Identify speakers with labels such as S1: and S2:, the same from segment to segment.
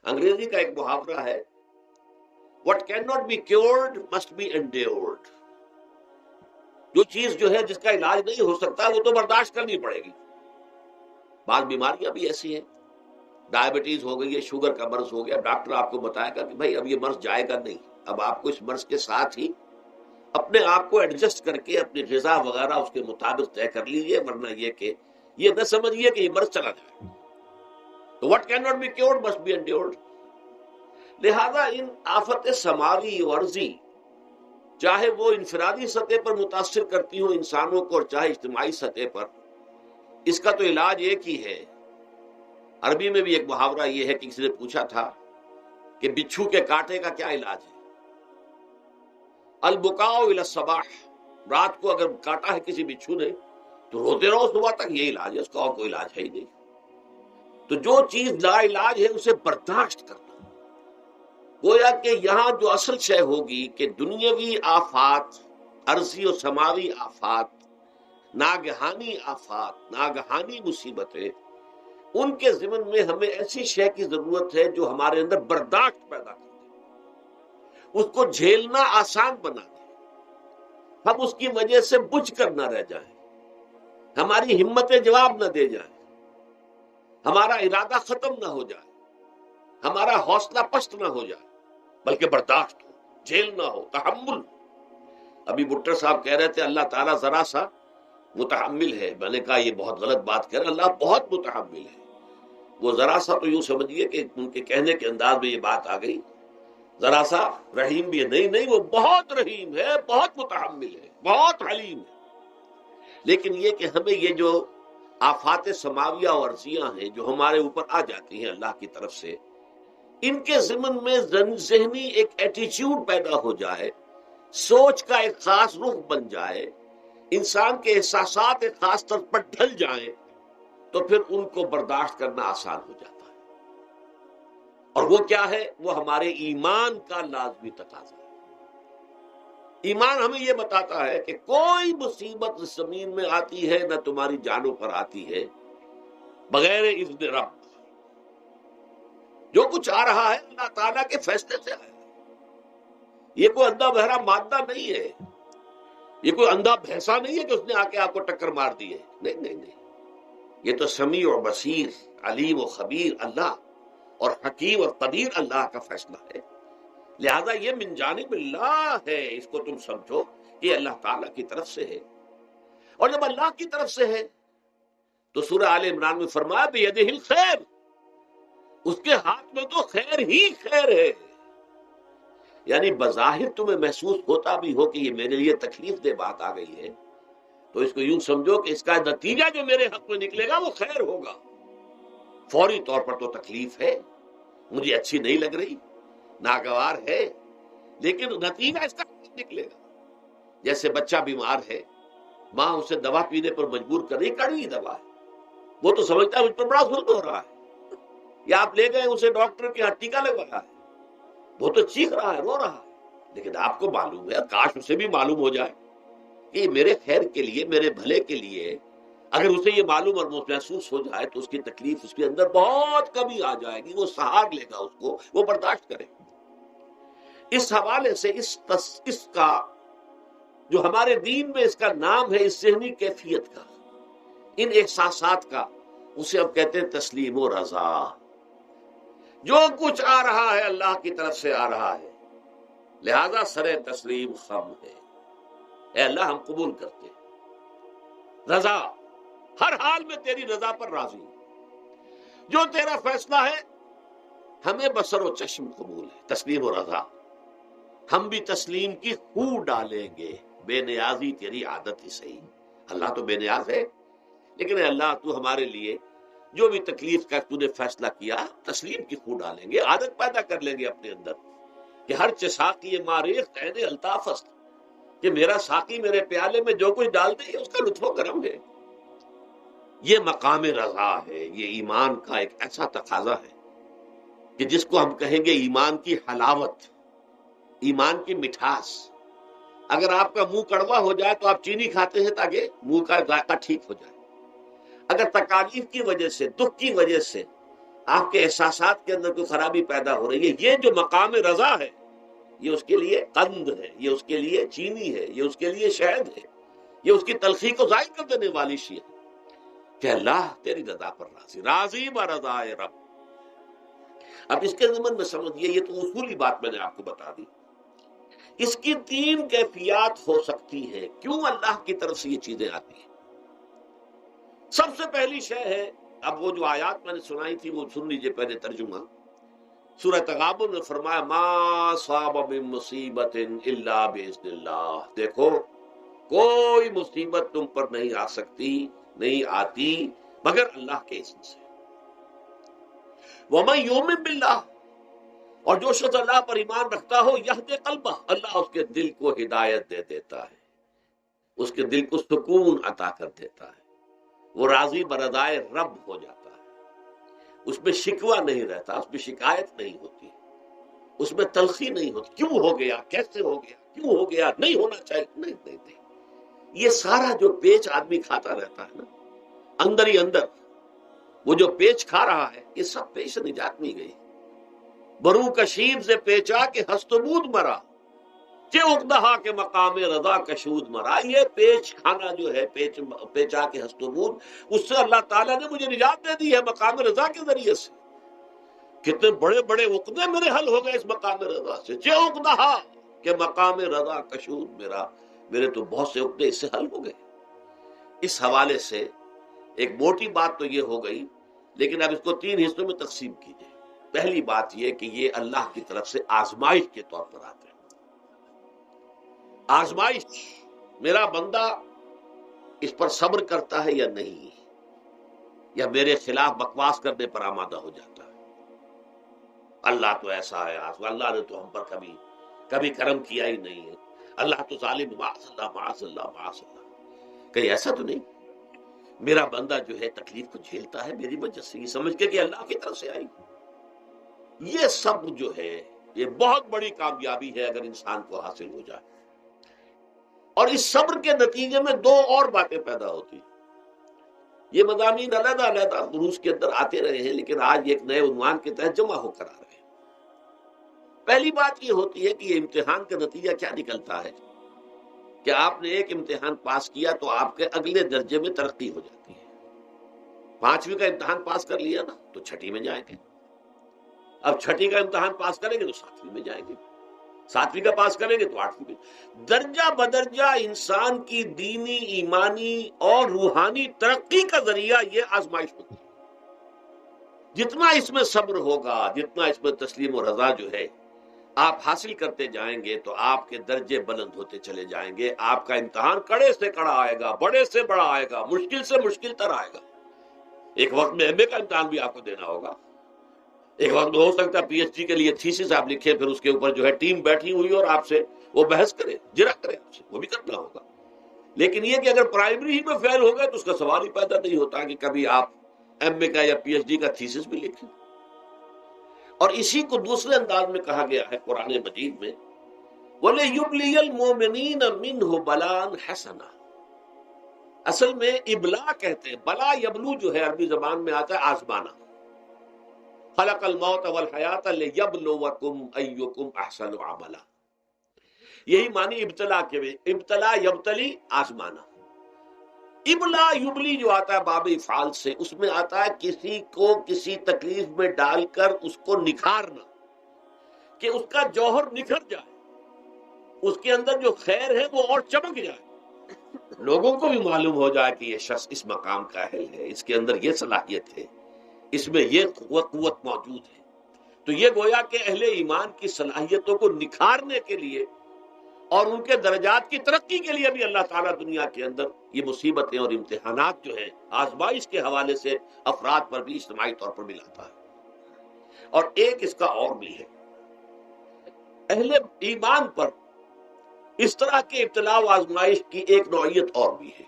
S1: انگریزی کا ایک محاورہ ہے، what cannot be cured must be endured. جو چیز جو ہے جس کا علاج نہیں ہو سکتا وہ تو برداشت کرنی پڑے گی. بعض بیماریاں بھی ایسی ہیں، ڈائبٹیز ہو گئی ہے، شوگر کا مرض ہو گیا، ڈاکٹر آپ کو بتائے گا کہ بھائی اب یہ مرض جائے گا نہیں، اب آپ کو اس مرض کے ساتھ ہی اپنے آپ کو ایڈجسٹ کر کے اپنی غذا وغیرہ اس کے مطابق طے کر لیجیے، ورنہ یہ کہ یہ نہ سمجھیے کہ یہ مرض چلا جائے. تو what cannot be cured must be endured. لہذا ان آفت سماوی و ارضی، چاہے وہ انفرادی سطح پر متاثر کرتی ہوں انسانوں کو اور چاہے اجتماعی سطح پر، اس کا تو علاج ایک ہی ہے. عربی میں بھی ایک محاورہ یہ ہے کہ کسی نے پوچھا تھا کہ بچھو کے کاٹے کا کیا علاج ہے؟ البکاء الی الصباح، رات کو اگر کاٹا ہے کسی بچھو نے تو روتے رہو صبح تک، یہ علاج ہے، اس کا اور کوئی علاج ہے ہی نہیں. تو جو چیز لا علاج ہے اسے برداشت کرنا. گویا کہ یہاں جو اصل شے ہوگی کہ دنیاوی آفات، عرضی و سماوی آفات، ناگہانی آفات، ناگہانی مصیبتیں، ان کے ضمن میں ہمیں ایسی شے کی ضرورت ہے جو ہمارے اندر برداشت پیدا کر دے، اس کو جھیلنا آسان بنا دے، ہم اس کی وجہ سے بجھ کر نہ رہ جائیں، ہماری ہمتیں جواب نہ دے جائیں، ہمارا ارادہ ختم نہ ہو جائے، ہمارا حوصلہ پست نہ ہو جائے، بلکہ برداشت ہو، جھیلنا ہو، تحمل. ابھی بٹر صاحب کہہ رہے تھے اللہ تعالیٰ ذرا سا متحمل ہے. میں نے کہا یہ بہت غلط بات کہہ رہے، اللہ بہت متحمل ہے. وہ ذرا سا تو یوں سمجھیے کہ ان کے کہنے کے انداز میں یہ بات آ گئی، ذرا سا رحیم بھی ہے. نہیں، وہ بہت رحیم ہے، بہت متحمل ہے، بہت حلیم ہے. لیکن یہ کہ ہمیں یہ جو آفات سماویہ اور عرضیاں ہیں جو ہمارے اوپر آ جاتی ہیں اللہ کی طرف سے، ان کے ضمن میں ذہنی ایک ایٹیچیوڈ پیدا ہو جائے، سوچ کا ایک خاص رخ بن جائے، انسان کے احساسات ایک خاص طرز پر ڈھل جائیں، تو پھر ان کو برداشت کرنا آسان ہو جاتا ہے. اور وہ کیا ہے؟ وہ ہمارے ایمان کا لازمی تقاضا ہے. ایمان ہمیں یہ بتاتا ہے کہ کوئی مصیبت اس زمین میں آتی ہے نہ تمہاری جانوں پر آتی ہے بغیر اذن رب. جو کچھ آ رہا ہے اللہ تعالیٰ کے فیصلے سے آیا. یہ کوئی اندھا بہرا مادہ نہیں ہے، یہ کوئی اندھا بھینسا نہیں ہے کہ اس نے آ کے آپ کو ٹکر مار دی ہے. نہیں، یہ تو سمیع اور بصیر، علیم و خبیر اللہ اور حکیم اور قدیر اللہ کا فیصلہ ہے. لہذا یہ من جانب اللہ ہے، اس کو تم سمجھو کہ اللہ تعالیٰ کی طرف سے ہے. اور جب اللہ کی طرف سے ہے تو سورہ آل عمران میں فرمایا بیدہ الخیر، اس کے ہاتھ میں تو خیر ہی خیر ہے. یعنی بظاہر تمہیں محسوس ہوتا بھی ہو کہ یہ میرے لیے تکلیف دہ بات آ گئی ہے، تو اس کو یوں سمجھو کہ اس کا نتیجہ جو میرے حق میں نکلے گا وہ خیر ہوگا. فوری طور پر تو تکلیف ہے، مجھے اچھی نہیں لگ رہی، ناگوار ہے، لیکن نتیجہ اس کا نکلے گا. جیسے بچہ بیمار ہے، ماں اسے دوا پینے پر مجبور کر رہی، کڑوی دوا ہے، وہ تو سمجھتا ہے مجھ پر بڑا ظلم ہو رہا ہے. یا آپ لے گئے اسے ڈاکٹر کے ہاں ٹیکا لگوایا ہے، وہ تو چیخ رہا ہے، رو رہا ہے، لیکن آپ کو معلوم ہے، کاش اسے بھی معلوم ہو جائے کہ یہ میرے خیر کے لیے، میرے بھلے کے لیے. اگر اسے یہ معلوم اور محسوس ہو جائے تو اس کی تکلیف اس کے اندر بہت کمی آ جائے گی، وہ سہار لے گا اس کو، وہ برداشت کرے. اس حوالے سے اس کا جو ہمارے دین میں اس کا نام ہے، اس ذہنی کیفیت کا، ان احساسات کا، اسے ہم کہتے ہیں تسلیم و رضا. جو کچھ آ رہا ہے اللہ کی طرف سے آ رہا ہے، لہذا سر تسلیم خم ہے. اے اللہ ہم قبول کرتے ہیں، رضا، ہر حال میں تیری رضا پر راضی، جو تیرا فیصلہ ہے ہمیں بصر و چشم قبول ہے. تسلیم و رضا، ہم بھی تسلیم کی خو ڈالیں گے، بے نیازی تیری عادت ہی صحیح. اللہ تو بے نیاز ہے، لیکن اے اللہ تو ہمارے لیے جو بھی تکلیف کا تو نے فیصلہ کیا، تسلیم کی خو ڈالیں گے، عادت پیدا کر لیں گے اپنے اندر کہ ہر ساقی ماریخ عین الطاف است، کہ میرا ساقی میرے پیالے میں جو کچھ ڈال دے اس کا لطف و کرم ہے. یہ مقام رضا ہے. یہ ایمان کا ایک ایسا تقاضا ہے کہ جس کو ہم کہیں گے ایمان کی حلاوت، ایمان کی مٹھاس. اگر آپ کا منہ کڑوا ہو جائے تو آپ چینی کھاتے ہیں تاکہ منہ کا ذائقہ ٹھیک ہو جائے. اگر تکالیف کی وجہ سے، دکھ کی وجہ سے آپ کے احساسات کے اندر کوئی خرابی پیدا ہو رہی ہے، یہ جو مقام رضا ہے یہ اس کے لیے قند ہے، یہ اس کے لیے چینی ہے، یہ اس کے لیے شہد ہے، یہ اس کی تلخی کو ظاہر کر دینے والی شیء ہے کہ اللہ تیری رضا پر راضی، راضی برضائے رب۔ اب اس کے ضمن میں سمجھیے، یہ تو اصولی بات میں نے آپ کو بتا دی، اس کی 3 کیفیات ہو سکتی ہے کیوں اللہ کی طرف سے یہ چیزیں آتی ہیں۔ سب سے پہلی شے ہے، اب وہ جو آیات میں نے سنائی تھی وہ سن لیجیے پہلے ترجمہ۔ سورہ تغابن میں فرمایا ما صاب من مصیبت الا باذن اللہ، دیکھو کوئی مصیبت تم پر نہیں آ سکتی، نہیں آتی مگر اللہ کے اذن سے۔ ومن یؤمن باللہ، اور جو شخص اللہ پر ایمان رکھتا ہو یہدی قلبہ، اللہ اس کے دل کو ہدایت دے دیتا ہے، اس کے دل کو سکون عطا کر دیتا ہے، وہ راضی برضائے رب ہو جاتا ہے، اس میں شکوہ نہیں رہتا، اس میں شکایت نہیں ہوتی، اس میں تلخی نہیں ہوتی، کیوں ہو گیا، کیسے ہو گیا، کیوں ہو گیا، نہیں ہونا چاہیے، نہیں۔ یہ سارا جو پیچ آدمی کھاتا رہتا ہے نا اندر ہی اندر، وہ جو پیچ کھا رہا ہے یہ سب پیش نجات نہیں گئی۔ برو کشید سے پیچا کے ہستبود مرا، کہ اقدہا کے مقام رضا کشود مرا۔ یہ پیچ کھانا جو ہے، پیچا کے ہستبود، اس سے اللہ تعالیٰ نے مجھے نجات دے دی ہے مقام رضا کے ذریعے سے۔ کتنے بڑے بڑے عقدے میرے حل ہو گئے اس مقام رضا سے، کہ اقدہا کے مقام رضا کشود میرا، میرے تو بہت سے عقدے اس سے حل ہو گئے۔ اس حوالے سے ایک موٹی بات تو یہ ہو گئی، لیکن اب اس کو 3 حصوں میں تقسیم کیجیے۔ پہلی بات یہ کہ یہ اللہ کی طرف سے آزمائش کے طور پر آتے ہیں۔ آزمائش، میرا بندہ اس پر صبر کرتا ہے یا نہیں، یا میرے خلاف بکواس کرنے پر آمادہ ہو جاتا ہے۔ اللہ تو ایسا ہے، اللہ نے تو ہم پر کبھی کرم کیا ہی نہیں ہے، اللہ تو ظالم، معاذ اللہ معاذ اللہ معاذ اللہ۔ کہیں ایسا تو نہیں، میرا بندہ جو ہے تکلیف کو جھیلتا ہے میری وجہ سے، یہ سمجھ کے کہ اللہ کی طرف سے آئی۔ یہ سب جو ہے یہ بہت بڑی کامیابی ہے اگر انسان کو حاصل ہو جائے۔ اور اس صبر کے نتیجے میں 2 اور باتیں پیدا ہوتی ہیں۔ یہ مضامین علیحدہ علیحدہ دروس کے اندر آتے رہے ہیں، لیکن آج ایک نئے عنوان کے تحت جمع ہو کر آ رہے ہیں۔ پہلی بات یہ ہوتی ہے کہ یہ امتحان کا نتیجہ کیا نکلتا ہے کہ آپ نے ایک امتحان پاس کیا تو آپ کے اگلے درجے میں ترقی ہو جاتی ہے۔ 5ویں کا امتحان پاس کر لیا نا تو 6ٹھی میں جائیں گے، اب 6ٹھی کا امتحان پاس کریں گے تو 7ویں میں جائیں گے، 7ویں کا پاس کریں گے تو 8ویں میں۔ درجہ بدرجہ انسان کی دینی، ایمانی اور روحانی ترقی کا ذریعہ یہ آزمائش ہوتی ہے۔ جتنا اس میں صبر ہوگا، جتنا اس میں تسلیم و رضا جو ہے آپ حاصل کرتے جائیں گے تو آپ کے درجے بلند ہوتے چلے جائیں گے۔ آپ کا امتحان کڑے سے کڑا آئے گا، بڑے سے بڑا آئے گا، مشکل سے مشکل تر آئے گا۔ ایک وقت میں ایم اے کا امتحان بھی آپ کو دینا ہوگا، ایک وقت میں ہو سکتا ہے پی ایچ ڈی کے لیے تھیسس آپ لکھیں، پھر اس کے اوپر جو ہے ٹیم بیٹھی ہوئی اور آپ سے وہ بحث کرے، جرا کرے آپ سے، وہ بھی کرنا ہوگا۔ لیکن یہ کہ اگر پرائمری ہی میں فیل ہو گئے تو اس کا سوال ہی پیدا نہیں ہوتا کہ کبھی آپ ایم اے کا یا پی ایچ ڈی کا تھیسس بھی لکھیں۔ اور اسی کو دوسرے انداز میں کہا گیا ہے قرآن مجید میں، وَلِيُبْلِيَ الْمُؤْمِنِينَ مِنْهُ بَلَاءً حَسَنًا۔ اصل میں ابلا کہتے ہیں، بلا یبلو جو ہے عربی زبان میں آتا ہے آزمانا۔ خلق الموت والحیات لیبلوکم ایکم احسن عملا، یہی معنی ابتلا کے میں، ابتلا یبتلی آزمانا۔ ابلا یبلی جو آتا ہے باب افعال سے، اس میں آتا ہے کسی کو کسی تکلیف میں ڈال کر اس کو نکھارنا، کہ اس کا جوہر نکھر جائے، اس کے اندر جو خیر ہے وہ اور چمک جائے، لوگوں کو بھی معلوم ہو جائے کہ یہ شخص اس مقام کا اہل ہے، اس کے اندر یہ صلاحیت ہے، اس میں یہ قوت موجود ہے۔ تو یہ گویا کہ اہل ایمان کی صلاحیتوں کو نکھارنے کے لیے اور ان کے درجات کی ترقی کے لیے بھی اللہ تعالیٰ دنیا کے اندر یہ مصیبتیں اور امتحانات جو ہیں آزمائش کے حوالے سے افراد پر بھی اجتماعی طور پر بھی لاتا ہے۔ اور ایک اس کا اور بھی ہے، اہل ایمان پر اس طرح کے ابتلاء و آزمائش کی ایک نوعیت اور بھی ہے،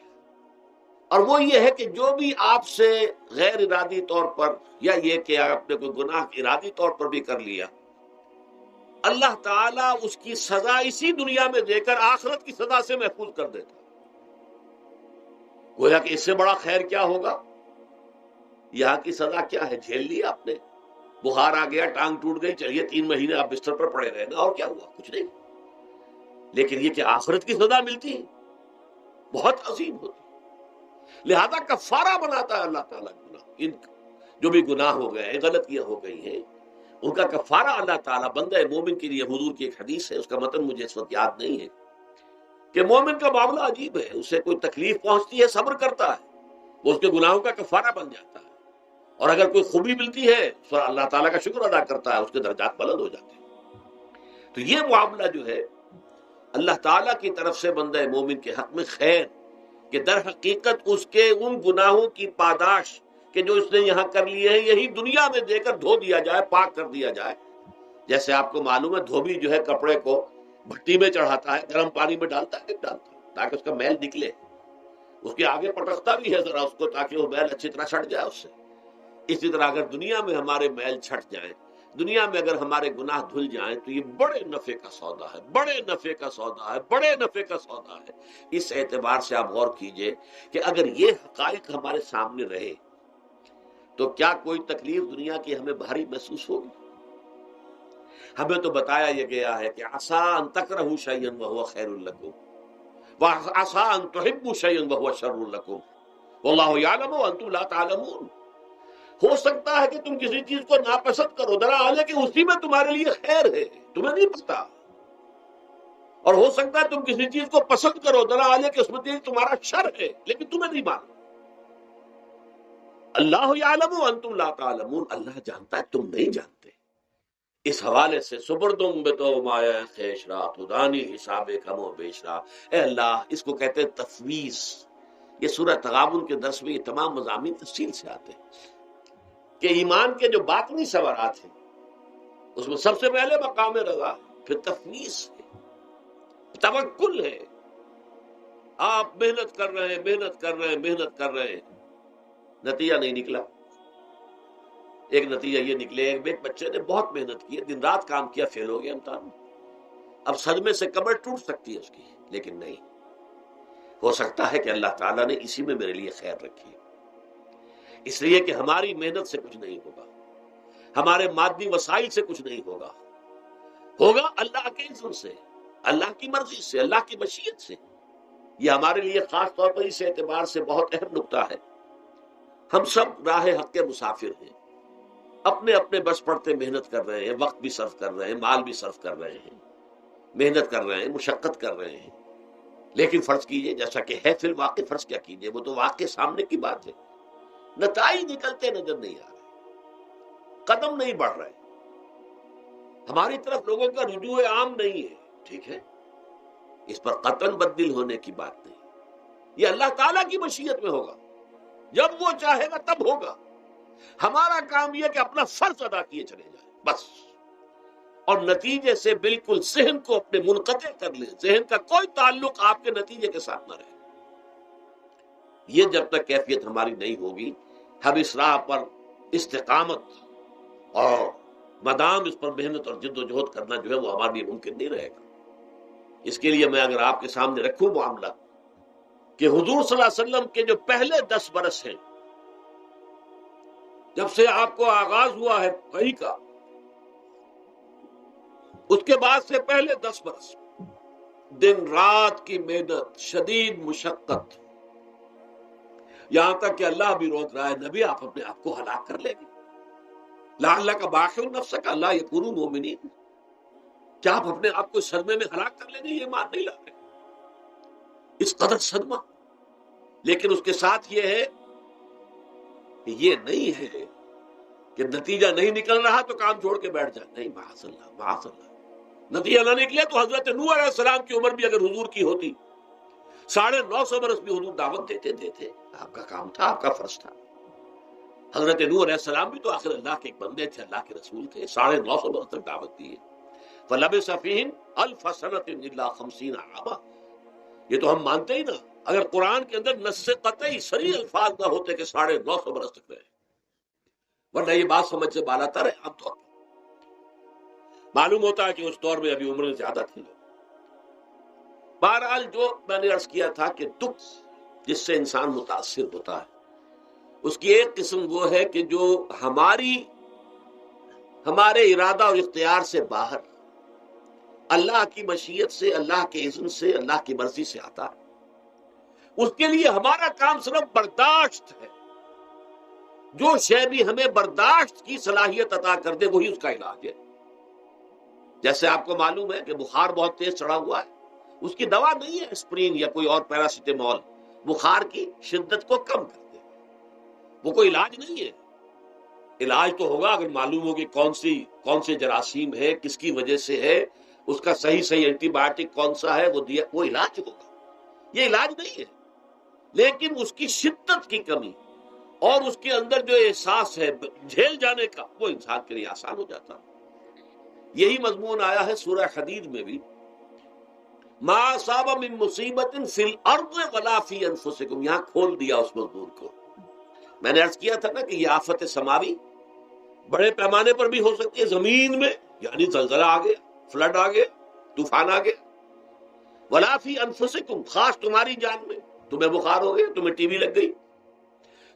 S1: اور وہ یہ ہے کہ جو بھی آپ سے غیر ارادی طور پر، یا یہ کہ آپ نے کوئی گناہ ارادی طور پر بھی کر لیا، اللہ تعالیٰ اس کی سزا اسی دنیا میں دے کر آخرت کی سزا سے محفوظ کر دیتا۔ گویا کہ اس سے بڑا خیر کیا ہوگا؟ یہاں کی سزا کیا ہے، جھیل لی آپ نے، بخار آ گیا، ٹانگ ٹوٹ گئی، چلیے 3 مہینے آپ بستر پر پڑے رہے نا، اور کیا ہوا؟ کچھ نہیں. لیکن یہ کہ آخرت کی سزا ملتی ہے، بہت عظیم ہوتی. لہذا کفارہ بناتا ہے اللہ تعالیٰ گناہ. ان جو بھی گناہ ہو گئے ہیں، غلطیاں ہو گئی ہیں، ان کا کفارہ اللہ تعالیٰ بندہ مومن کے لیے. حضور کی ایک حدیث ہے، اس کا متن مجھے اس وقت یاد نہیں ہے، کہ مومن کا معاملہ عجیب ہے. اسے کوئی تکلیف پہنچتی ہے، صبر کرتا ہے، وہ اس کے گناہوں کا کفارہ بن جاتا ہے. اور اگر کوئی خوبی ملتی ہے تو اللہ تعالیٰ کا شکر ادا کرتا ہے، اس کے درجات بلند ہو جاتے ہیں. تو یہ معاملہ جو ہے اللہ تعالیٰ کی طرف سے بندہ مومن کے حق میں خیر، کہ در حقیقت اس کے ان گناہوں کی پاداش کہ جو اس نے یہاں کر لیے ہیں، یہی دنیا میں دے کر دھو دیا جائے، پاک کر دیا جائے. جیسے آپ کو معلوم ہے دھوبی جو ہے کپڑے کو بھٹی میں چڑھاتا ہے، گرم پانی میں ڈالتا ہے، ڈالتا ہے تاکہ اس کا میل نکلے. اس کے آگے پٹکتا بھی ہے ذرا اس کو، تاکہ وہ میل اچھی طرح چھٹ جائے اس سے. اسی طرح اگر دنیا میں ہمارے میل چھٹ جائیں، دنیا میں اگر ہمارے گناہ دھل جائیں، تو یہ بڑے نفع کا سودا ہے، بڑے نفع کا سودا ہے، بڑے نفع کا سودا ہے. اس اعتبار سے آپ غور کیجئے کہ اگر یہ حقائق ہمارے سامنے رہے تو کیا کوئی تکلیف دنیا کی ہمیں بھاری محسوس ہوگی؟ ہمیں تو بتایا یہ گیا ہے کہ عسیٰ ان تکرہوا شیئا وہو خیر لکم وعسیٰ ان تحبوا شیئا وہو شر لکم واللہ یعلم وانتم لا تعلمون. ہو سکتا ہے کہ تم کسی چیز کو ناپسند کرو، دراصل کہ اسی میں تمہارے لیے خیر ہے، تمہیں نہیں پتا. اور ہو سکتا ہے تم کسی چیز کو پسند کرو، دراصل کہ اس میں تمہارا شر ہے، لیکن تمہیں نہیں معلوم. اللہ یعلم وانتم لا تعلمون، اللہ جانتا ہے تم نہیں جانتے. اس حوالے سے سبردم بتو مایا خیشرا خدانی حساب کم و بیشرا. اے اللہ، اس کو کہتے ہیں تفویض. یہ سورہ تغابن کے درس میں یہ تمام مضامین تفصیل سے آتے ہیں کہ ایمان کے جو باطنی ثمرات ہیں اس میں سب سے پہلے مقام رضا ہے، پھر تفویض ہے، توکل ہے. آپ محنت کر رہے ہیں، محنت کر رہے ہیں، محنت کر رہے ہیں، نتیجہ نہیں نکلا. ایک نتیجہ یہ نکلے، ایک بچے نے بہت محنت کی، دن رات کام کیا، فیل ہو گیا امتحان میں. اب صدمے سے کمر ٹوٹ سکتی ہے اس کی، لیکن نہیں، ہو سکتا ہے کہ اللہ تعالیٰ نے اسی میں میرے لیے خیر رکھی ہے. اس لیے کہ ہماری محنت سے کچھ نہیں ہوگا، ہمارے مادی وسائل سے کچھ نہیں ہوگا، ہوگا اللہ کے اذن سے، اللہ کی مرضی سے، اللہ کی مشیت سے. یہ ہمارے لیے خاص طور پر اس اعتبار سے بہت اہم نقطہ ہے. ہم سب راہ حق کے مسافر ہیں، اپنے اپنے بس پڑتے محنت کر رہے ہیں، وقت بھی صرف کر رہے ہیں، مال بھی صرف کر رہے ہیں، محنت کر رہے ہیں، مشقت کر رہے ہیں. لیکن فرض کیجئے جیسا کہ ہے فی الواقع، فرض کیا کیجئے، وہ تو واقع سامنے کی بات ہے، نتائج نکلتے نظر نہیں آ رہے، قدم نہیں بڑھ رہے، ہماری طرف لوگوں کا رجوع عام نہیں ہے. ٹھیک ہے، اس پر قطعاً بددل ہونے کی بات نہیں. یہ اللہ تعالیٰ کی مشیت میں ہوگا، جب وہ چاہے گا تب ہوگا. ہمارا کام یہ کہ اپنا فرض ادا کیے چلے جائیں بس، اور نتیجے سے بالکل ذہن کو اپنے منقطع کر لیں، ذہن کا کوئی تعلق آپ کے نتیجے کے ساتھ نہ رہے. یہ جب تک کیفیت ہماری نہیں ہوگی، ہم اس راہ پر استقامت اور مدام اس پر محنت اور جد و جہد کرنا جو ہے وہ ہمارے لیے ممکن نہیں رہے گا. اس کے لیے میں اگر آپ کے سامنے رکھوں معاملہ کہ حضور صلی اللہ علیہ وسلم کے جو پہلے 10 برس ہیں، جب سے آپ کو آغاز ہوا ہے وحی کا، اس کے بعد سے پہلے 10 برس دن رات کی محنت، شدید مشقت، یہاں تک کہ اللہ بھی روک رہا ہے نبی آپ اپنے آپ کو ہلاک کر لیں گے، لعلک باخع نفسک الا یکونوا مؤمنین. کیا آپ اپنے آپ کو صدمے میں ہلاک کر لیں گے؟ یہ مان نہیں لا رہے، اس قدر صدمہ. لیکن اس کے ساتھ یہ ہے کہ یہ نہیں ہے کہ نتیجہ نہیں نکل رہا تو کام چھوڑ کے بیٹھ جائے. نہیں، معاذ اللہ، معاذ اللہ. نتیجہ نہ نکلے تو حضرت نوح علیہ السلام کی عمر بھی اگر حضور کی ہوتی، 950 برس بھی حضور دعوت دیتے تھے. آپ کا کام تھا، آپ کا فرض تھا. حضرت نوح علیہ السلام بھی تو آخر اللہ کے ایک بندے تھے، اللہ کے رسول تھے، 950 برس تک دعوت دی ہے. فلبث فیہم 1000 سنۃ الا 50 عاما. یہ تو ہم مانتے ہی نا، اگر قرآن کے اندر نص قطعی صریح الفاظ نہ ہوتے کہ 950 برس تک رہے، ورنہ یہ بات سمجھ سے بالا تر ہے. عام طور پر معلوم ہوتا ہے کہ اس دور میں ابھی عمریں زیادہ تھی. بہرحال جو میں نے عرض کیا تھا کہ دکھ جس سے انسان متاثر ہوتا ہے، اس کی ایک قسم وہ ہے کہ جو ہماری ہمارے ارادہ اور اختیار سے باہر، اللہ کی مشیت سے، اللہ کے اذن سے، اللہ کی مرضی سے آتا ہے۔ اس کے لیے ہمارا کام صرف برداشت ہے۔ جو شے بھی ہمیں برداشت کی صلاحیت عطا کر دے وہی اس کا علاج ہے۔ جیسے آپ کو معلوم ہے کہ بخار بہت تیز چڑھا ہوا ہے، اس کی دوا نہیں ہے اسپرین یا کوئی اور پیراسیٹامول، بخار کی شدت کو کم کر دے، وہ کوئی علاج نہیں ہے۔ علاج تو ہوگا اگر معلوم ہو کہ کون سے جراثیم ہے، کس کی وجہ سے ہے، اس کا صحیح اینٹی بایوٹک کون سا ہے، وہ دیا، وہ علاج ہوگا۔ یہ علاج نہیں ہے، لیکن اس کی شدت کی کمی اور اس کے اندر جو احساس ہے جھیل جانے کا، وہ انسان کے لیے آسان ہو جاتا ہے۔ یہی مضمون آیا ہے سورہ حدید میں بھی، ما اصاب من مصیبت فی الارض ولا فی انفسکم، یہاں کھول دیا اس مضمون کو۔ میں نے عرض کیا تھا نا کہ یہ آفت سماوی بڑے پیمانے پر بھی ہو سکتی ہے، زمین میں یعنی زلزلہ آ گیا، فلڈ آ گیا، طوفان آ گیا، ولا فی انفسکم، خاص تمہاری جان میں، تمہیں بخار ہو گیا، تمہیں ٹی وی لگ گئی،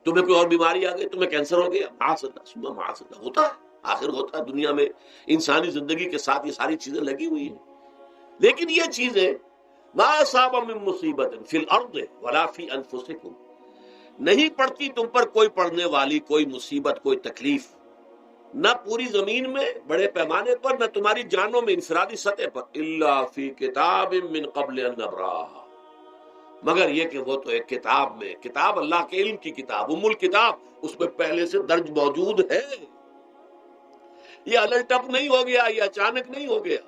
S1: تمہیں کوئی اور بیماری آ گئی، تمہیں کینسر ہو گیا، معاذ اللہ ثم معاذ اللہ، ہوتا ہے، آخر ہوتا ہے، دنیا میں انسانی زندگی کے ساتھ یہ ساری چیزیں لگی ہوئی ہیں۔ لیکن یہ چیزیں ما اصاب من مصیبت فی الارض ولا فی انفسکم، نہیں پڑتی تم پر کوئی پڑنے والی کوئی مصیبت، کوئی تکلیف، نہ پوری زمین میں بڑے پیمانے پر، نہ تمہاری جانوں میں انفرادی سطح پر، الا فی کتاب من قبل ان نبراہ، مگر یہ کہ وہ تو ایک کتاب میں، کتاب اللہ کے علم کی کتاب، ام الکتاب، اس میں پہلے سے درج موجود ہے۔ یہ الٹ اپ نہیں ہو گیا، یہ اچانک نہیں ہو گیا۔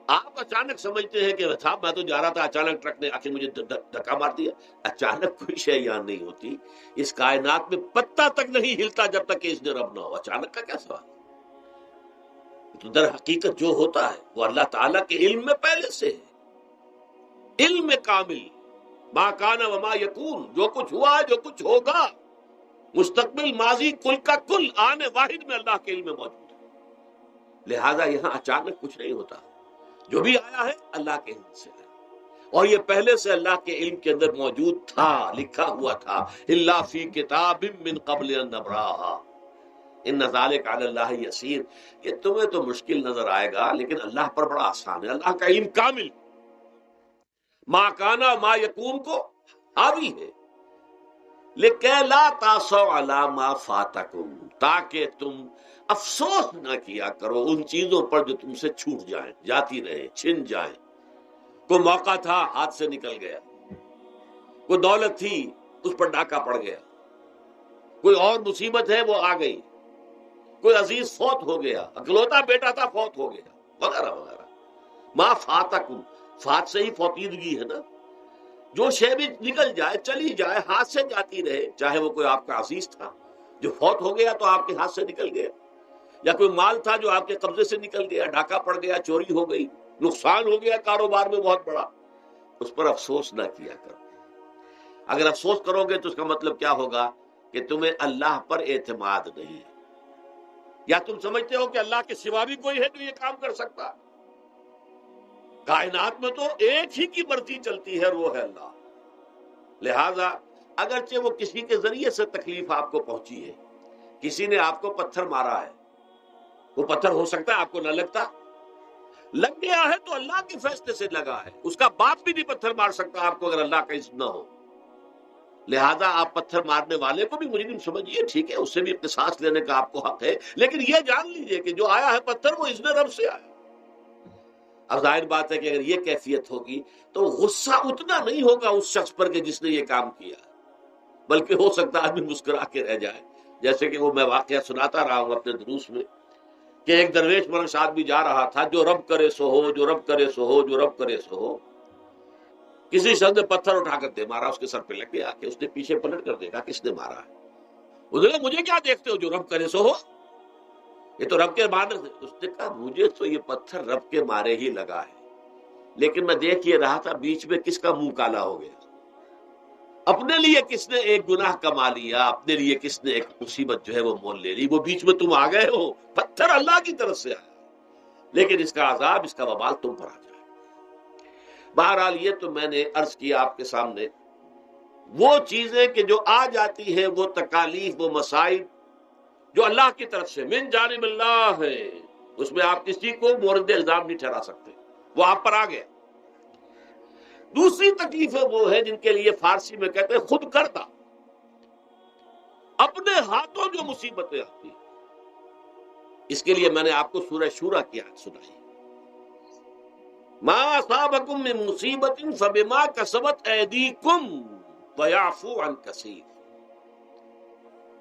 S1: آپ اچانک سمجھتے ہیں کہ صاحب میں تو جا رہا تھا، اچانک ٹرک نے آ کے مجھے دھکا مار دیا۔ اچانک کوئی شے یہاں نہیں ہوتی، اس کائنات میں پتا تک نہیں ہلتا جب تک کہ اس نے رب نہ ہو۔ اچانک کا کیا سوال؟ تو در حقیقت جو ہوتا ہے وہ اللہ تعالیٰ کے علم میں پہلے سے ہے، علم کامل، ما کان وما یکون، جو کچھ ہوا، جو کچھ ہوگا، مستقبل، ماضی، کل کا کل، آنے واحد میں اللہ کے علم میں موجود ہے۔ لہذا یہاں اچانک کچھ نہیں ہوتا، جو بھی آیا ہے اللہ کے علم سے ہے، اور یہ پہلے سے اللہ کے علم کے اندر موجود تھا، لکھا ہوا تھا، الا فی کتاب من قبل ان نبراہا ان ذلک علی اللہ یسیر۔ یہ تمہیں تو مشکل نظر آئے گا لیکن اللہ پر بڑا آسان ہے، اللہ کا علم کامل، ما کانا ما یکون کو حاوی ہے، لکہ لا تاسوا علی ما فاتکم، تاکہ تم افسوس نہ کیا کرو ان چیزوں پر جو تم سے چھوٹ جائیں، جاتی رہیں، چھن جائیں۔ کوئی موقع تھا ہاتھ سے نکل گیا، کوئی دولت تھی اس پر ڈاکہ پڑ گیا، کوئی اور مصیبت ہے وہ آ گئی، کوئی عزیز فوت ہو گیا، اکلوتا بیٹا تھا فوت ہو گیا، وغیرہ وغیرہ۔ ما فاتکم، فات سے ہی فوتیدگی ہے نا، جو شے بھی نکل جائے، چلی جائے، ہاتھ سے جاتی رہے، چاہے وہ کوئی آپ کا عزیز تھا جو فوت ہو گیا تو آپ کے ہاتھ سے نکل گیا، یا کوئی مال تھا جو آپ کے قبضے سے نکل گیا، ڈاکہ پڑ گیا، چوری ہو گئی، نقصان ہو گیا کاروبار میں بہت بڑا، اس پر افسوس نہ کیا کرو۔ اگر افسوس کرو گے تو اس کا مطلب کیا ہوگا کہ تمہیں اللہ پر اعتماد نہیں ہے، یا تم سمجھتے ہو کہ اللہ کے سوا بھی کوئی ہے جو یہ کام کر سکتا۔ کائنات میں تو ایک ہی کی مرضی چلتی ہے، وہ ہے اللہ۔ لہذا اگرچہ وہ کسی کے ذریعے سے تکلیف آپ کو پہنچی ہے، کسی نے آپ کو پتھر مارا ہے، وہ پتھر ہو سکتا ہے آپ کو نہ لگتا، لگ گیا ہے تو اللہ کے فیصلے سے لگا ہے، اس کا باپ بھی نہیں پتھر مار سکتا آپ کو اگر اللہ کا اذن نہ ہو۔ لہذا آپ پتھر مارنے والے کو بھی مجرم سمجھیے، ٹھیک ہے، اس سے بھی قصاص لینے کا آپ کو حق ہے، لیکن یہ جان لیجئے کہ جو آیا ہے پتھر وہ اذن رب سے آیا۔ اب ظاہر بات ہے کہ اگر یہ کیفیت ہوگی تو غصہ اتنا نہیں ہوگا اس شخص پر کہ جس نے یہ کام کیا، بلکہ ہو سکتا ہے آدمی مسکرا کے رہ جائے، جیسے کہ وہ میں واقعہ سناتا رہا ہوں اپنے دروس میں کہ ایک درویش مرش آدمی جا رہا تھا، جو رب کرے سو ہو، جو رب کرے سو ہو، جو رب کرے سو ہو، کسی شخص نے پتھر اٹھا کر دے مارا، اس کے سر پہ لگ گیا کہ اس نے پیچھے پلٹ کر دیکھا کس نے مارا ہے، اس نے کہا مجھے کیا دیکھتے ہو، جو رب کرے سو ہو، یہ تو رب کے مارنے سے۔ اس نے کہا مجھے تو یہ پتھر رب کے مارے ہی لگا ہے، لیکن میں دیکھ یہ رہا تھا بیچ میں کس کا منہ کالا ہو گیا، اپنے لیے کس نے ایک گناہ کما لیا، اپنے لیے کس نے ایک مصیبت جو ہے وہ مول لے لی، وہ بیچ میں تم آ گئے ہو، پتھر اللہ کی طرف سے آیا، لیکن اس کا عذاب، اس کا وبال تم پر آ جائے۔ بہرحال یہ تو میں نے عرض کیا آپ کے سامنے، وہ چیزیں کہ جو آ جاتی ہیں، وہ تکالیف، وہ مصائب، جو اللہ کی طرف سے من جانب اللہ ہے، اس میں آپ کسی کو مورد الزام نہیں ٹھہرا سکتے، وہ آپ پر آ گیا۔ دوسری تکلیفیں وہ ہے جن کے لیے فارسی میں کہتے ہیں خود کردہ، اپنے ہاتھوں جو مصیبتیں آتی ہیں۔ اس کے لیے میں نے آپ کو سورہ شورى کی آیت سنائی، ما اصابکم من مصیبت فبما کسبت ایدیکم ویعفو عن کثیر۔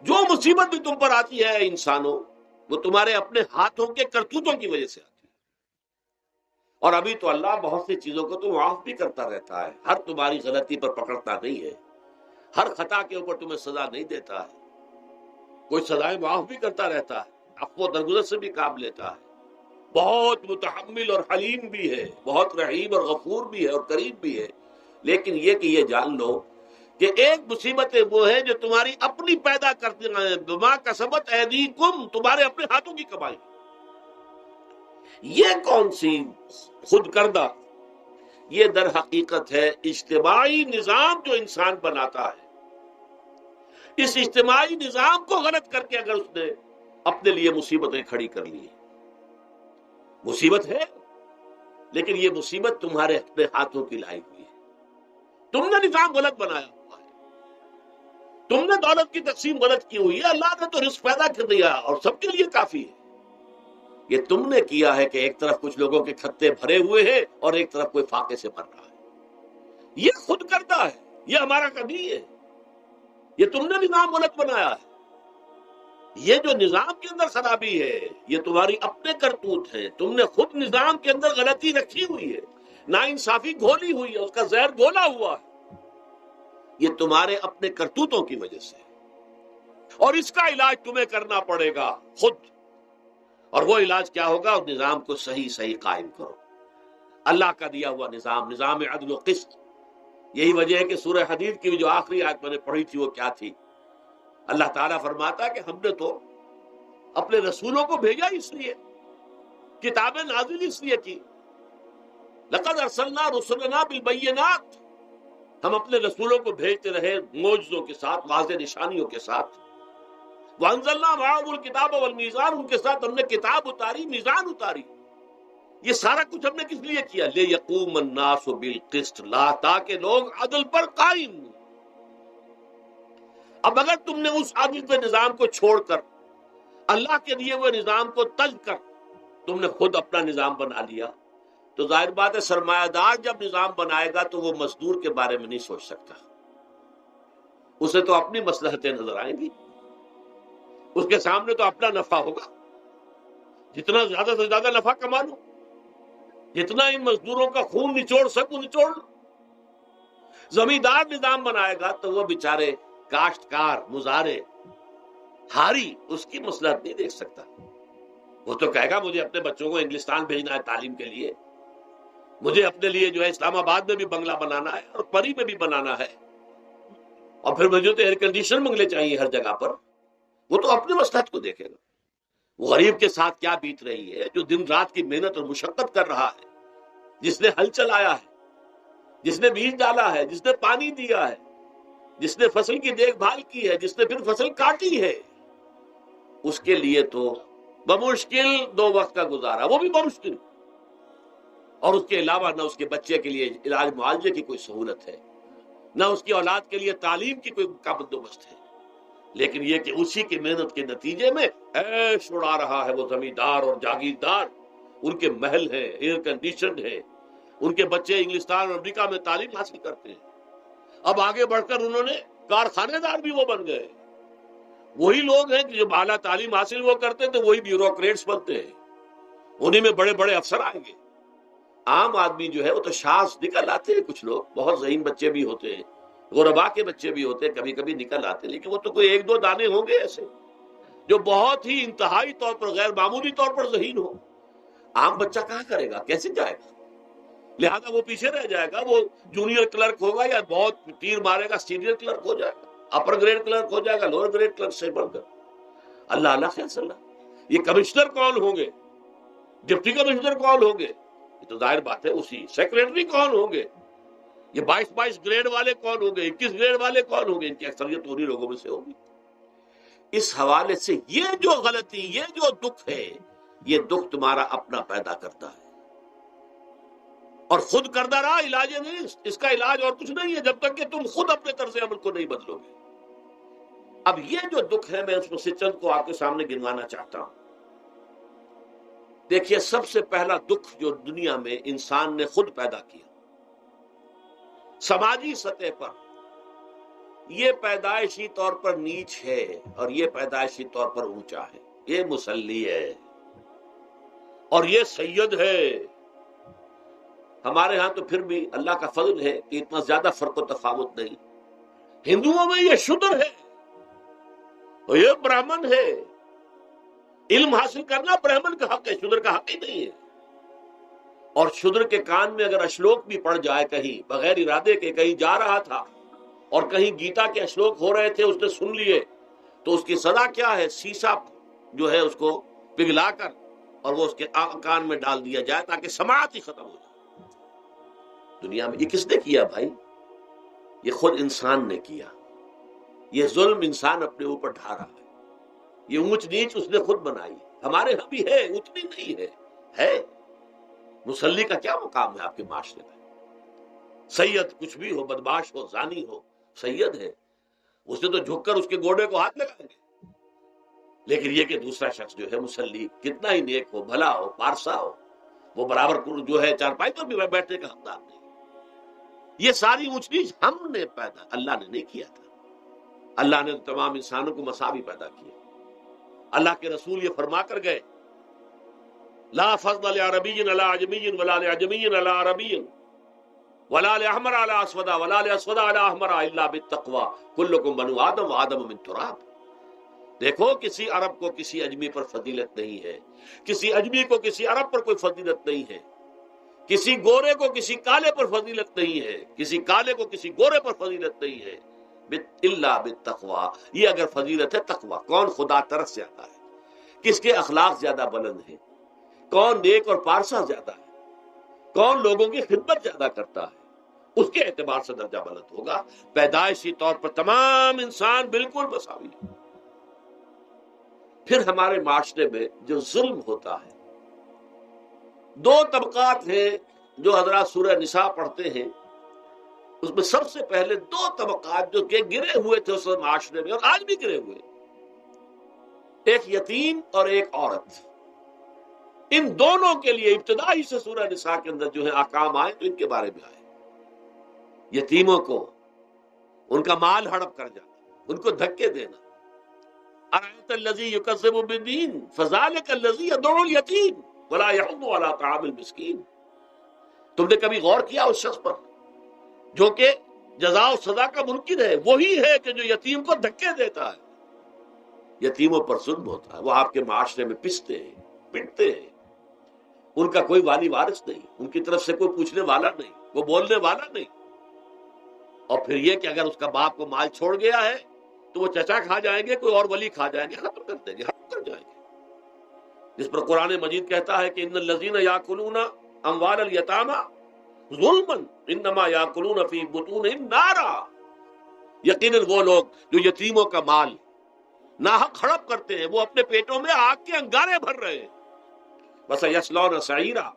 S1: جو مصیبت بھی تم پر آتی ہے انسانوں، وہ تمہارے اپنے ہاتھوں کے کرتوتوں کی وجہ سے آتی ہے۔ اور ابھی تو اللہ بہت سی چیزوں کو تو معاف بھی کرتا رہتا ہے، ہر تمہاری غلطی پر پکڑتا نہیں ہے، ہر خطا کے اوپر تمہیں سزا نہیں دیتا ہے، کوئی سزائیں معاف بھی کرتا رہتا ہے، عفو و درگزر سے بھی کام لیتا ہے، بہت متحمل اور حلیم بھی ہے، بہت رحیم اور غفور بھی ہے اور کریم بھی ہے۔ لیکن یہ کہ یہ جان لو کہ ایک مصیبت وہ ہے جو تمہاری اپنی پیدا کرتی ہیں، بما کسبت ایدیکم، تمہارے اپنے ہاتھوں کی کمائی۔ یہ کون سی خود کردہ؟ یہ در حقیقت ہے اجتماعی نظام جو انسان بناتا ہے۔ اس اجتماعی نظام کو غلط کر کے اگر اس نے اپنے لیے مصیبتیں کھڑی کر لی، مصیبت ہے لیکن یہ مصیبت تمہارے اپنے ہاتھوں کی لائی ہوئی ہے، تم نے نظام غلط بنایا ہوا ہے، تم نے دولت کی تقسیم غلط کی ہوئی ہے، اللہ نے تو رزق پیدا کر دیا اور سب کے لیے کافی ہے، یہ تم نے کیا ہے کہ ایک طرف کچھ لوگوں کے کھتے بھرے ہوئے ہیں اور ایک طرف کوئی فاقے سے مر رہا ہے۔ یہ خود کردہ ہے، یہ ہمارا کبھی ہے، یہ تم نے نظام غلط بنایا ہے، یہ جو نظام کے اندر خرابی ہے یہ تمہاری اپنے کرتوت ہے، تم نے خود نظام کے اندر غلطی رکھی ہوئی ہے، ناانصافی گھولی ہوئی ہے، اس کا زہر گھولا ہوا ہے، یہ تمہارے اپنے کرتوتوں کی وجہ سے، اور اس کا علاج تمہیں کرنا پڑے گا خود۔ اور وہ علاج کیا ہوگا؟ اس نظام کو صحیح صحیح قائم کرو، اللہ کا دیا ہوا نظام، نظام عدل و قسط۔ یہی وجہ ہے کہ سورہ حدید کی جو آخری آیت میں نے پڑھی تھی وہ کیا تھی؟ اللہ تعالیٰ فرماتا ہے کہ ہم نے تو اپنے رسولوں کو بھیجا اس لیے، کتابیں نازل اس لیے کی، لقد ارسلنا رسلنا بالبینات، ہم اپنے رسولوں کو بھیجتے رہے معجزوں کے ساتھ، واضح نشانیوں کے ساتھ، وانزلنا معهم الکتاب والمیزان، ان کے ساتھ ہم نے کتاب اتاری، میزان اتاری۔ یہ سارا کچھ ہم نے کس لیے کیا؟ لیقوم الناس بالقسط، تاکہ لوگ عدل پر قائم ہوں۔ اب اگر تم نے اس عادل کے نظام کو چھوڑ کر اللہ کے دیے ہوئے نظام کو ترک کر تم نے خود اپنا نظام بنا لیا، تو ظاہر بات ہے سرمایہ دار جب نظام بنائے گا تو وہ مزدور کے بارے میں نہیں سوچ سکتا، اسے تو اپنی مصلحتیں نظر آئیں گی، اس کے سامنے تو اپنا نفع ہوگا، جتنا زیادہ سے زیادہ نفع کما لو، جتنا ان مزدوروں کا خون نچوڑ سکوں نچوڑ لو۔ زمیندار نظام بنائے گا تو وہ بیچارے کاشتکار مزارع ہاری اس کی مصلحت نہیں دیکھ سکتا، وہ تو کہے گا مجھے اپنے بچوں کو انگلستان بھیجنا ہے تعلیم کے لیے، مجھے اپنے لیے جو ہے اسلام آباد میں بھی بنگلہ بنانا ہے اور پری میں بھی بنانا ہے، اور پھر مجھے تو ایئر کنڈیشن بنگلے چاہیے ہر جگہ پر، وہ تو اپنے مصلحت کو دیکھے گا۔ وہ غریب کے ساتھ کیا بیت رہی ہے جو دن رات کی محنت اور مشقت کر رہا ہے، جس نے ہل چلایا ہے، جس نے بیج ڈالا ہے، جس نے پانی دیا ہے، جس نے فصل کی دیکھ بھال کی ہے، جس نے پھر فصل کاٹی ہے، اس کے لیے تو بمشکل 2 وقت کا گزارا، وہ بھی بمشکل، اور اس کے علاوہ نہ اس کے بچے کے لیے علاج معالجے کی کوئی سہولت ہے، نہ اس کی اولاد کے لیے تعلیم کی کوئی کا بندوبست ہے، لیکن یہ کہ اسی کی محنت کے نتیجے میں عیش اڑا رہا ہے وہ زمیندار اور جاگیردار، ان کے محل ہیں، ایئر کنڈیشن ہے، ان کے بچے انگلستان اور امریکہ میں تعلیم حاصل کرتے ہیں، اب آگے بڑھ کر انہوں نے کارخانے دار بھی وہ بن گئے، وہی لوگ ہیں کہ جو اعلیٰ تعلیم حاصل وہ کرتے تھے وہی بیوروکریٹس بنتے ہیں، انہی میں بڑے بڑے افسر آئیں گے۔ عام آدمی جو ہے وہ تو شاذ نکل آتے ہیں، کچھ لوگ بہت ذہین بچے بھی ہوتے ہیں، غربا کے بچے بھی ہوتے ہیں، کبھی کبھی نکل آتے ہیں، لیکن وہ تو کوئی 1-2 دانے ہوں گے ایسے جو بہت ہی انتہائی طور پر غیر معمولی طور پر ذہین ہو۔ عام بچہ کہاں کرے گا، کیسے جائے گا؟ لہذا وہ پیچھے رہ جائے گا، وہ جونیئر کلرک ہوگا یا بہت تیر مارے گا سینئر کلرک ہو جائے گا، اپر گریڈ کلرک ہو جائے گا لوور گریڈ کلرک سے بڑھ کر۔ اللہ اللہ خیر صلی اللہ، یہ کمشنر کون ہوں گے، ڈپٹی کمشنر کون ہوں گے، یہ تو ظاہر بات ہے اسی، سیکریٹری کون ہوں گے، یہ 22 گریڈ والے کون ہوں گے، 21 گریڈ والے کون ہوں گے، ان کی اکثریت انہی لوگوں میں سے ہوگی۔ اس حوالے سے یہ جو غلطی، یہ جو دکھ ہے، یہ دکھ تمہارا اپنا پیدا کرتا ہے، اور خود کردہ رہا علاج نہیں، اس کا علاج اور کچھ نہیں ہے جب تک کہ تم خود اپنے طرز عمل کو نہیں بدلو گے۔ اب یہ جو دکھ ہے، میں اس میں سے چند کو آپ کے سامنے گنوانا چاہتا ہوں۔ دیکھیے، سب سے پہلا دکھ جو دنیا میں انسان نے خود پیدا کیا سماجی سطح پر، یہ پیدائشی طور پر نیچ ہے اور یہ پیدائشی طور پر اونچا ہے۔ یہ مسلی ہے اور یہ سید ہے۔ ہمارے ہاں تو پھر بھی اللہ کا فضل ہے کہ اتنا زیادہ فرق و تفاوت نہیں۔ ہندوؤں میں یہ شودر ہے اور یہ برہمن ہے۔ علم حاصل کرنا برہمن کا حق ہے، شودر کا حق ہی نہیں ہے۔ اور شودر کے کان میں اگر اشلوک بھی پڑ جائے کہیں بغیر ارادے کے، کہیں جا رہا تھا اور کہیں گیتا کے اشلوک ہو رہے تھے، اس نے سن لیے، تو اس کی سزا کیا ہے؟ سیسا جو ہے اس کو پگھلا کر اور وہ اس کے کان میں ڈال دیا جائے تاکہ سماعت ہی ختم ہو جائے۔ دنیا میں یہ کس نے کیا بھائی؟ یہ خود انسان نے کیا۔ یہ ظلم انسان اپنے اوپر ڈھا رہا ہے، یہ اونچ نیچ اس نے خود بنائی۔ ہمارے ہاں بھی ہے، اتنی نہیں ہے۔ مسلی کا کیا مقام ہے آپ کے معاشرے میں؟ سید کچھ بھی ہو، بدماش ہو، زانی ہو، سید ہے، اس نے تو جھک کر اس کے گوڑے کو ہاتھ لگائیں گے۔ لیکن یہ کہ دوسرا شخص جو ہے مسلی، کتنا ہی نیک ہو، بھلا ہو، پارسا ہو، وہ برابر جو ہے چارپائی پر بھی بیٹھنے کا حقدار نہیں۔ یہ ساری اونچ نیچ ہم نے پیدا، اللہ نے نہیں کیا تھا۔ اللہ نے تمام انسانوں کو مساوی پیدا کیا۔ اللہ کے رسول یہ فرما کر گئے، لا فضل لعربی علی عجمی ولا لعجمی علی عربی ولا لأحمر علی اسود ولا لأسود علی احمر الا بالتقوی کلکم بنو آدم وآدم من تراب۔ دیکھو، کسی عرب کو کسی اجمی پر فضیلت نہیں ہے، کسی اجمی کو کسی عرب پر کوئی فضیلت نہیں ہے، کسی گورے کو کسی کالے پر فضیلت نہیں ہے، کسی کالے کو کسی گورے پر فضیلت نہیں ہے، الا بالتقوی۔ یہ اگر فضیلت ہے تقوی، کون خدا ترس زیادہ ہے، کس کے اخلاق زیادہ بلند ہیں، کون نیک اور پارسا زیادہ ہے، کون لوگوں کی خدمت زیادہ کرتا ہے، اس کے اعتبار سے درجہ بلند ہوگا۔ پیدائشی طور پر تمام انسان بالکل مساوی ہے۔ پھر ہمارے معاشرے میں جو ظلم ہوتا ہے، دو طبقات ہیں جو حضرات سورہ نساء پڑھتے ہیں، اس میں سب سے پہلے دو طبقات جو کہ گرے ہوئے تھے اس معاشرے میں اور آج بھی گرے ہوئے، ایک یتیم اور ایک عورت۔ ان دونوں کے لیے ابتدائی سے سورہ نساء کے اندر جو ہے احکام آئے تو ان کے بارے میں آئے۔ یتیموں کو ان کا مال ہڑپ کر جانا، ان کو دھکے دینا۔ ارأیت الذی یکذب بالدین فذلک الذی یدعو الیتیم ولا یحض علی طعام المسکین۔ تم نے کبھی غور کیا اس شخص پر جو کہ جزا و سزا کا منکر ہے؟ وہی ہے کہ جو یتیم کو دھکے دیتا ہے، یتیموں پر ظلم ہوتا ہے۔ وہ آپ کے معاشرے میں پستے ہیں، پٹتے ہیں، ان کا کوئی والی وارث نہیں، ان کی طرف سے کوئی پوچھنے والا نہیں، وہ بولنے والا نہیں۔ اور پھر یہ کہ اگر اس کا باپ کو مال چھوڑ گیا ہے تو وہ چچا کھا جائیں گے، کوئی اور ولی کھا جائیں گے، ختم کر دیں گے، ختم کر جائیں گے۔ جس پر قرآن مجید کہتا ہے کہ ان الذین یاکلون اموال الیتامی ظلما انما یاکلون فی بطونہم نارا۔ یقیناً وہ لوگ جو یتیموں کا مال ناحق ہڑپ کرتے ہیں، وہ اپنے پیٹوں میں آگ کے انگارے بھر رہے ہیں۔ بس یصلون سعیرا۔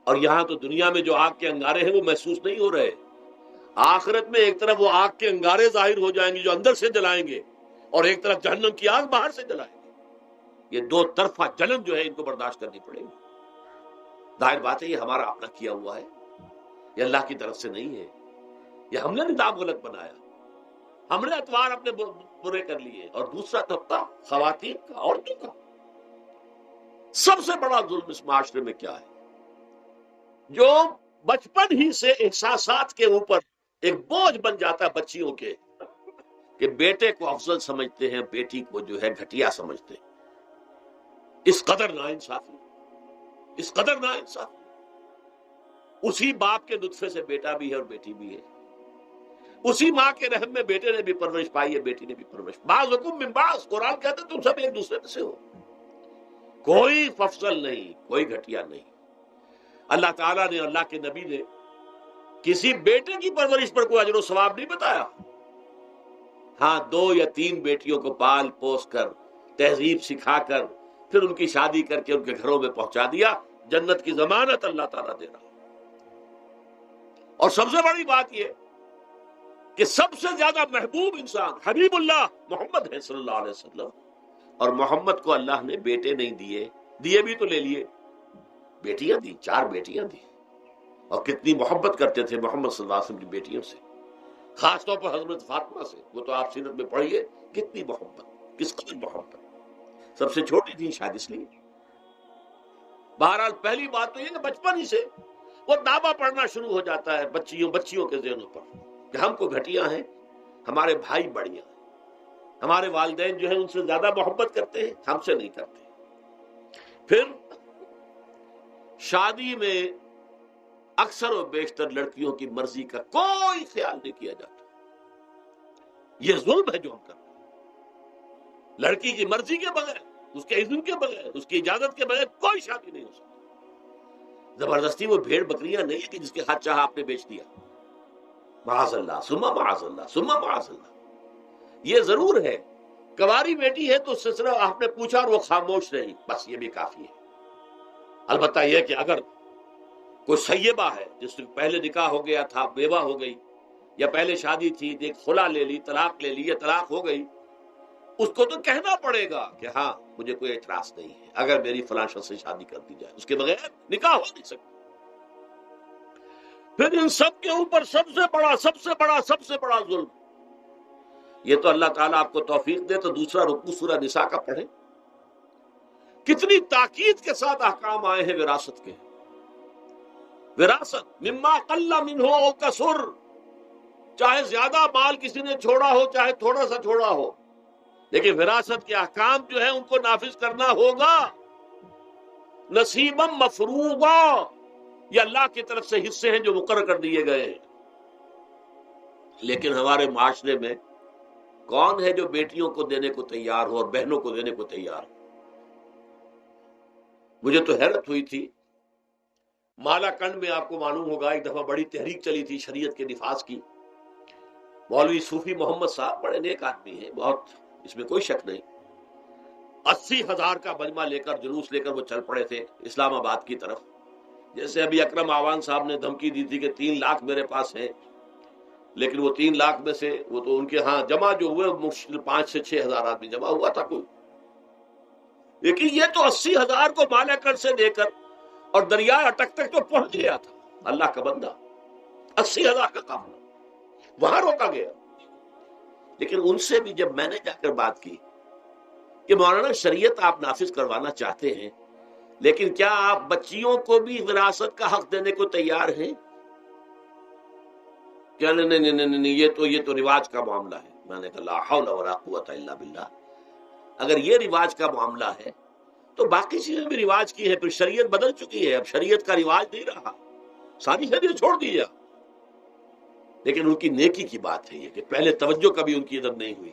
S1: اور یہاں تو دنیا میں جو آگ کے انگارے ہیں وہ محسوس نہیں ہو رہے، آخرت میں ایک طرف وہ آگ کے انگارے ظاہر ہو جائیں گے جو اندر سے جلائیں گے، اور ایک طرف جہنم کی آگ باہر سے جلائیں گے۔ یہ دو طرفہ جلن جو ہے ان کو برداشت کرنی پڑے گی۔ ظاہر بات ہے یہ ہمارا اپنا کیا ہوا ہے، یہ اللہ کی طرف سے نہیں ہے، یہ ہم نے نظام غلط بنایا، ہم نے اتوار اپنے برے کر لیے۔ اور دوسرا طبقہ خواتین کا، عورتوں کا۔ سب سے بڑا ظلم اس معاشرے میں کیا ہے؟ جو بچپن ہی سے احساسات کے اوپر ایک بوجھ بن جاتا ہے بچیوں کے، کہ بیٹے کو افضل سمجھتے ہیں، بیٹی کو جو ہے گھٹیا سمجھتے ہیں۔ اس قدر ناانصافی، اس قدر ناانصافی۔ اسی باپ کے نطفے سے بیٹا بھی ہے اور بیٹی بھی ہے، اسی ماں کے رحم میں بیٹے نے بھی پرورش پائی ہے، بیٹی نے بھی پرورش۔ بعضکم من بعض، قرآن کہتا ہے تم سب ایک دوسرے میں سے ہو، کوئی افضل نہیں، کوئی گھٹیا نہیں۔ اللہ تعالیٰ نے، اللہ کے نبی نے کسی بیٹے کی پرورش پر کوئی اجر و ثواب نہیں بتایا، ہاں 2 یا 3 بیٹیوں کو پال پوس کر تہذیب سکھا کر پھر ان کی شادی کر کے ان کے گھروں میں پہنچا دیا، جنت کی ضمانت اللہ تعالیٰ دے رہا۔ اور سب سے بڑی بات یہ کہ سب سے زیادہ محبوب انسان حبیب اللہ محمد ہے صلی اللہ علیہ وسلم، اور محمد کو اللہ نے بیٹے نہیں دیے بھی تو لے لیے، بیٹیاں دی، 4 بیٹیاں دی، اور کتنی محبت کرتے تھے محمد صلی اللہ علیہ وسلم کی بیٹیوں سے، خاص طور پر حضرت فاطمہ سے، وہ تو آپ سیرت میں پڑھیے کتنی محبت، کس قدر محبت، سب سے چھوٹی تھی شاید اس لیے۔ بہرحال پہلی بات تو یہ کہ بچپن ہی سے وہ دعویٰ پڑھنا شروع ہو جاتا ہے بچیوں کے ذہنوں پر کہ ہم کو گھٹیا ہیں، ہمارے بھائی بڑھیا ہیں، ہمارے والدین جو ہیں ان سے زیادہ محبت کرتے ہیں، ہم سے نہیں کرتے۔ پھر شادی میں اکثر و بیشتر لڑکیوں کی مرضی کا کوئی خیال نہیں کیا جاتا، یہ ظلم ہے جو ہم کرتے ہیں۔ لڑکی کی مرضی کے بغیر، اس کے اذن کے بغیر، اس کی اجازت کے بغیر کوئی شادی نہیں ہو سکتی۔ زبردستی وہ بھیڑ بکریاں نہیں ہے کہ جس کے ہاتھ چاہا آپ نے بیچ دیا، معاذ اللہ ثم معاذ اللہ ثم معاذ اللہ۔ یہ ضرور ہے کنواری بیٹی ہے تو اس سے صرف آپ نے پوچھا اور وہ خاموش رہی، بس یہ بھی کافی ہے۔ البتہ یہ کہ اگر کوئی سیبہ ہے جس سے پہلے نکاح ہو گیا تھا، بیوہ ہو گئی، یا پہلے شادی تھی ایک خلا لے لی، طلاق لے لی یا طلاق ہو گئی، اس کو تو کہنا پڑے گا کہ ہاں مجھے کوئی اعتراض نہیں ہے اگر میری فلاں شخص سے شادی کر دی جائے، اس کے بغیر نکاح ہو نہیں سکتا۔ پھر ان سب کے اوپر سب سے بڑا ظلم، یہ تو اللہ تعالیٰ آپ کو توفیق دے تو دوسرا رکوع سورہ نساء کا پڑھیں، کتنی تاکید کے ساتھ احکام آئے ہیں وراثت کے۔ وراثت مما قل منہ او کثر، چاہے زیادہ مال کسی نے چھوڑا ہو چاہے تھوڑا سا چھوڑا ہو، لیکن وراثت کے احکام جو ہے ان کو نافذ کرنا ہوگا۔ نصیبا مفروضا، یہ اللہ کی طرف سے حصے ہیں جو مقرر کر دیے گئے ہیں۔ لیکن ہمارے معاشرے میں کون ہے جو بیٹیوں کو دینے کو تیار ہو اور بہنوں کو دینے کو تیار ہو؟ مجھے تو حیرت ہوئی تھی، مالا کنڈ میں آپ کو معلوم ہوگا ایک دفعہ بڑی تحریک چلی تھی شریعت کے نفاذ کی۔ مولوی صوفی محمد صاحب بڑے نیک آدمی ہیں، بہت، اس میں کوئی شک نہیں، 80,000 کا مجمع لے کر جلوس لے کر وہ چل پڑے تھے اسلام آباد کی طرف۔ جیسے ابھی اکرم آوان صاحب نے دھمکی دی تھی کہ 3 لاکھ میرے پاس ہیں، لیکن وہ 3 لاکھ میں سے وہ تو ان کے ہاں جمع جو ہوئے مشکل 5 سے 6 ہزار آدمی جمع ہوا تھا کوئی، لیکن یہ تو 80,000 کو مالا کنڈ سے لے کر اور دریائے اٹک تک تو پہنچ گیا تھا۔ اللہ کا بندہ، 80,000 کا قافلہ وہاں روکا گیا۔ لیکن ان سے بھی جب میں نے جا کر بات کی کہ مولانا شریعت آپ نافذ کروانا چاہتے ہیں، لیکن کیا آپ بچیوں کو بھی وراثت کا حق دینے کو تیار ہیں؟ کیا نہیں، یہ تو رواج کا معاملہ ہے۔ میں نے کہا لا حول ولا قوت الا باللہ، اگر یہ رواج کا معاملہ ہے تو باقی چیزیں بھی رواج کی ہے، پھر شریعت بدل چکی ہے، اب شریعت کا رواج نہیں رہا، ساری شریعت چھوڑ دی جا۔ لیکن ان کی نیکی کی بات ہے یہ کہ پہلے توجہ کبھی ان کی ادب نہیں ہوئی،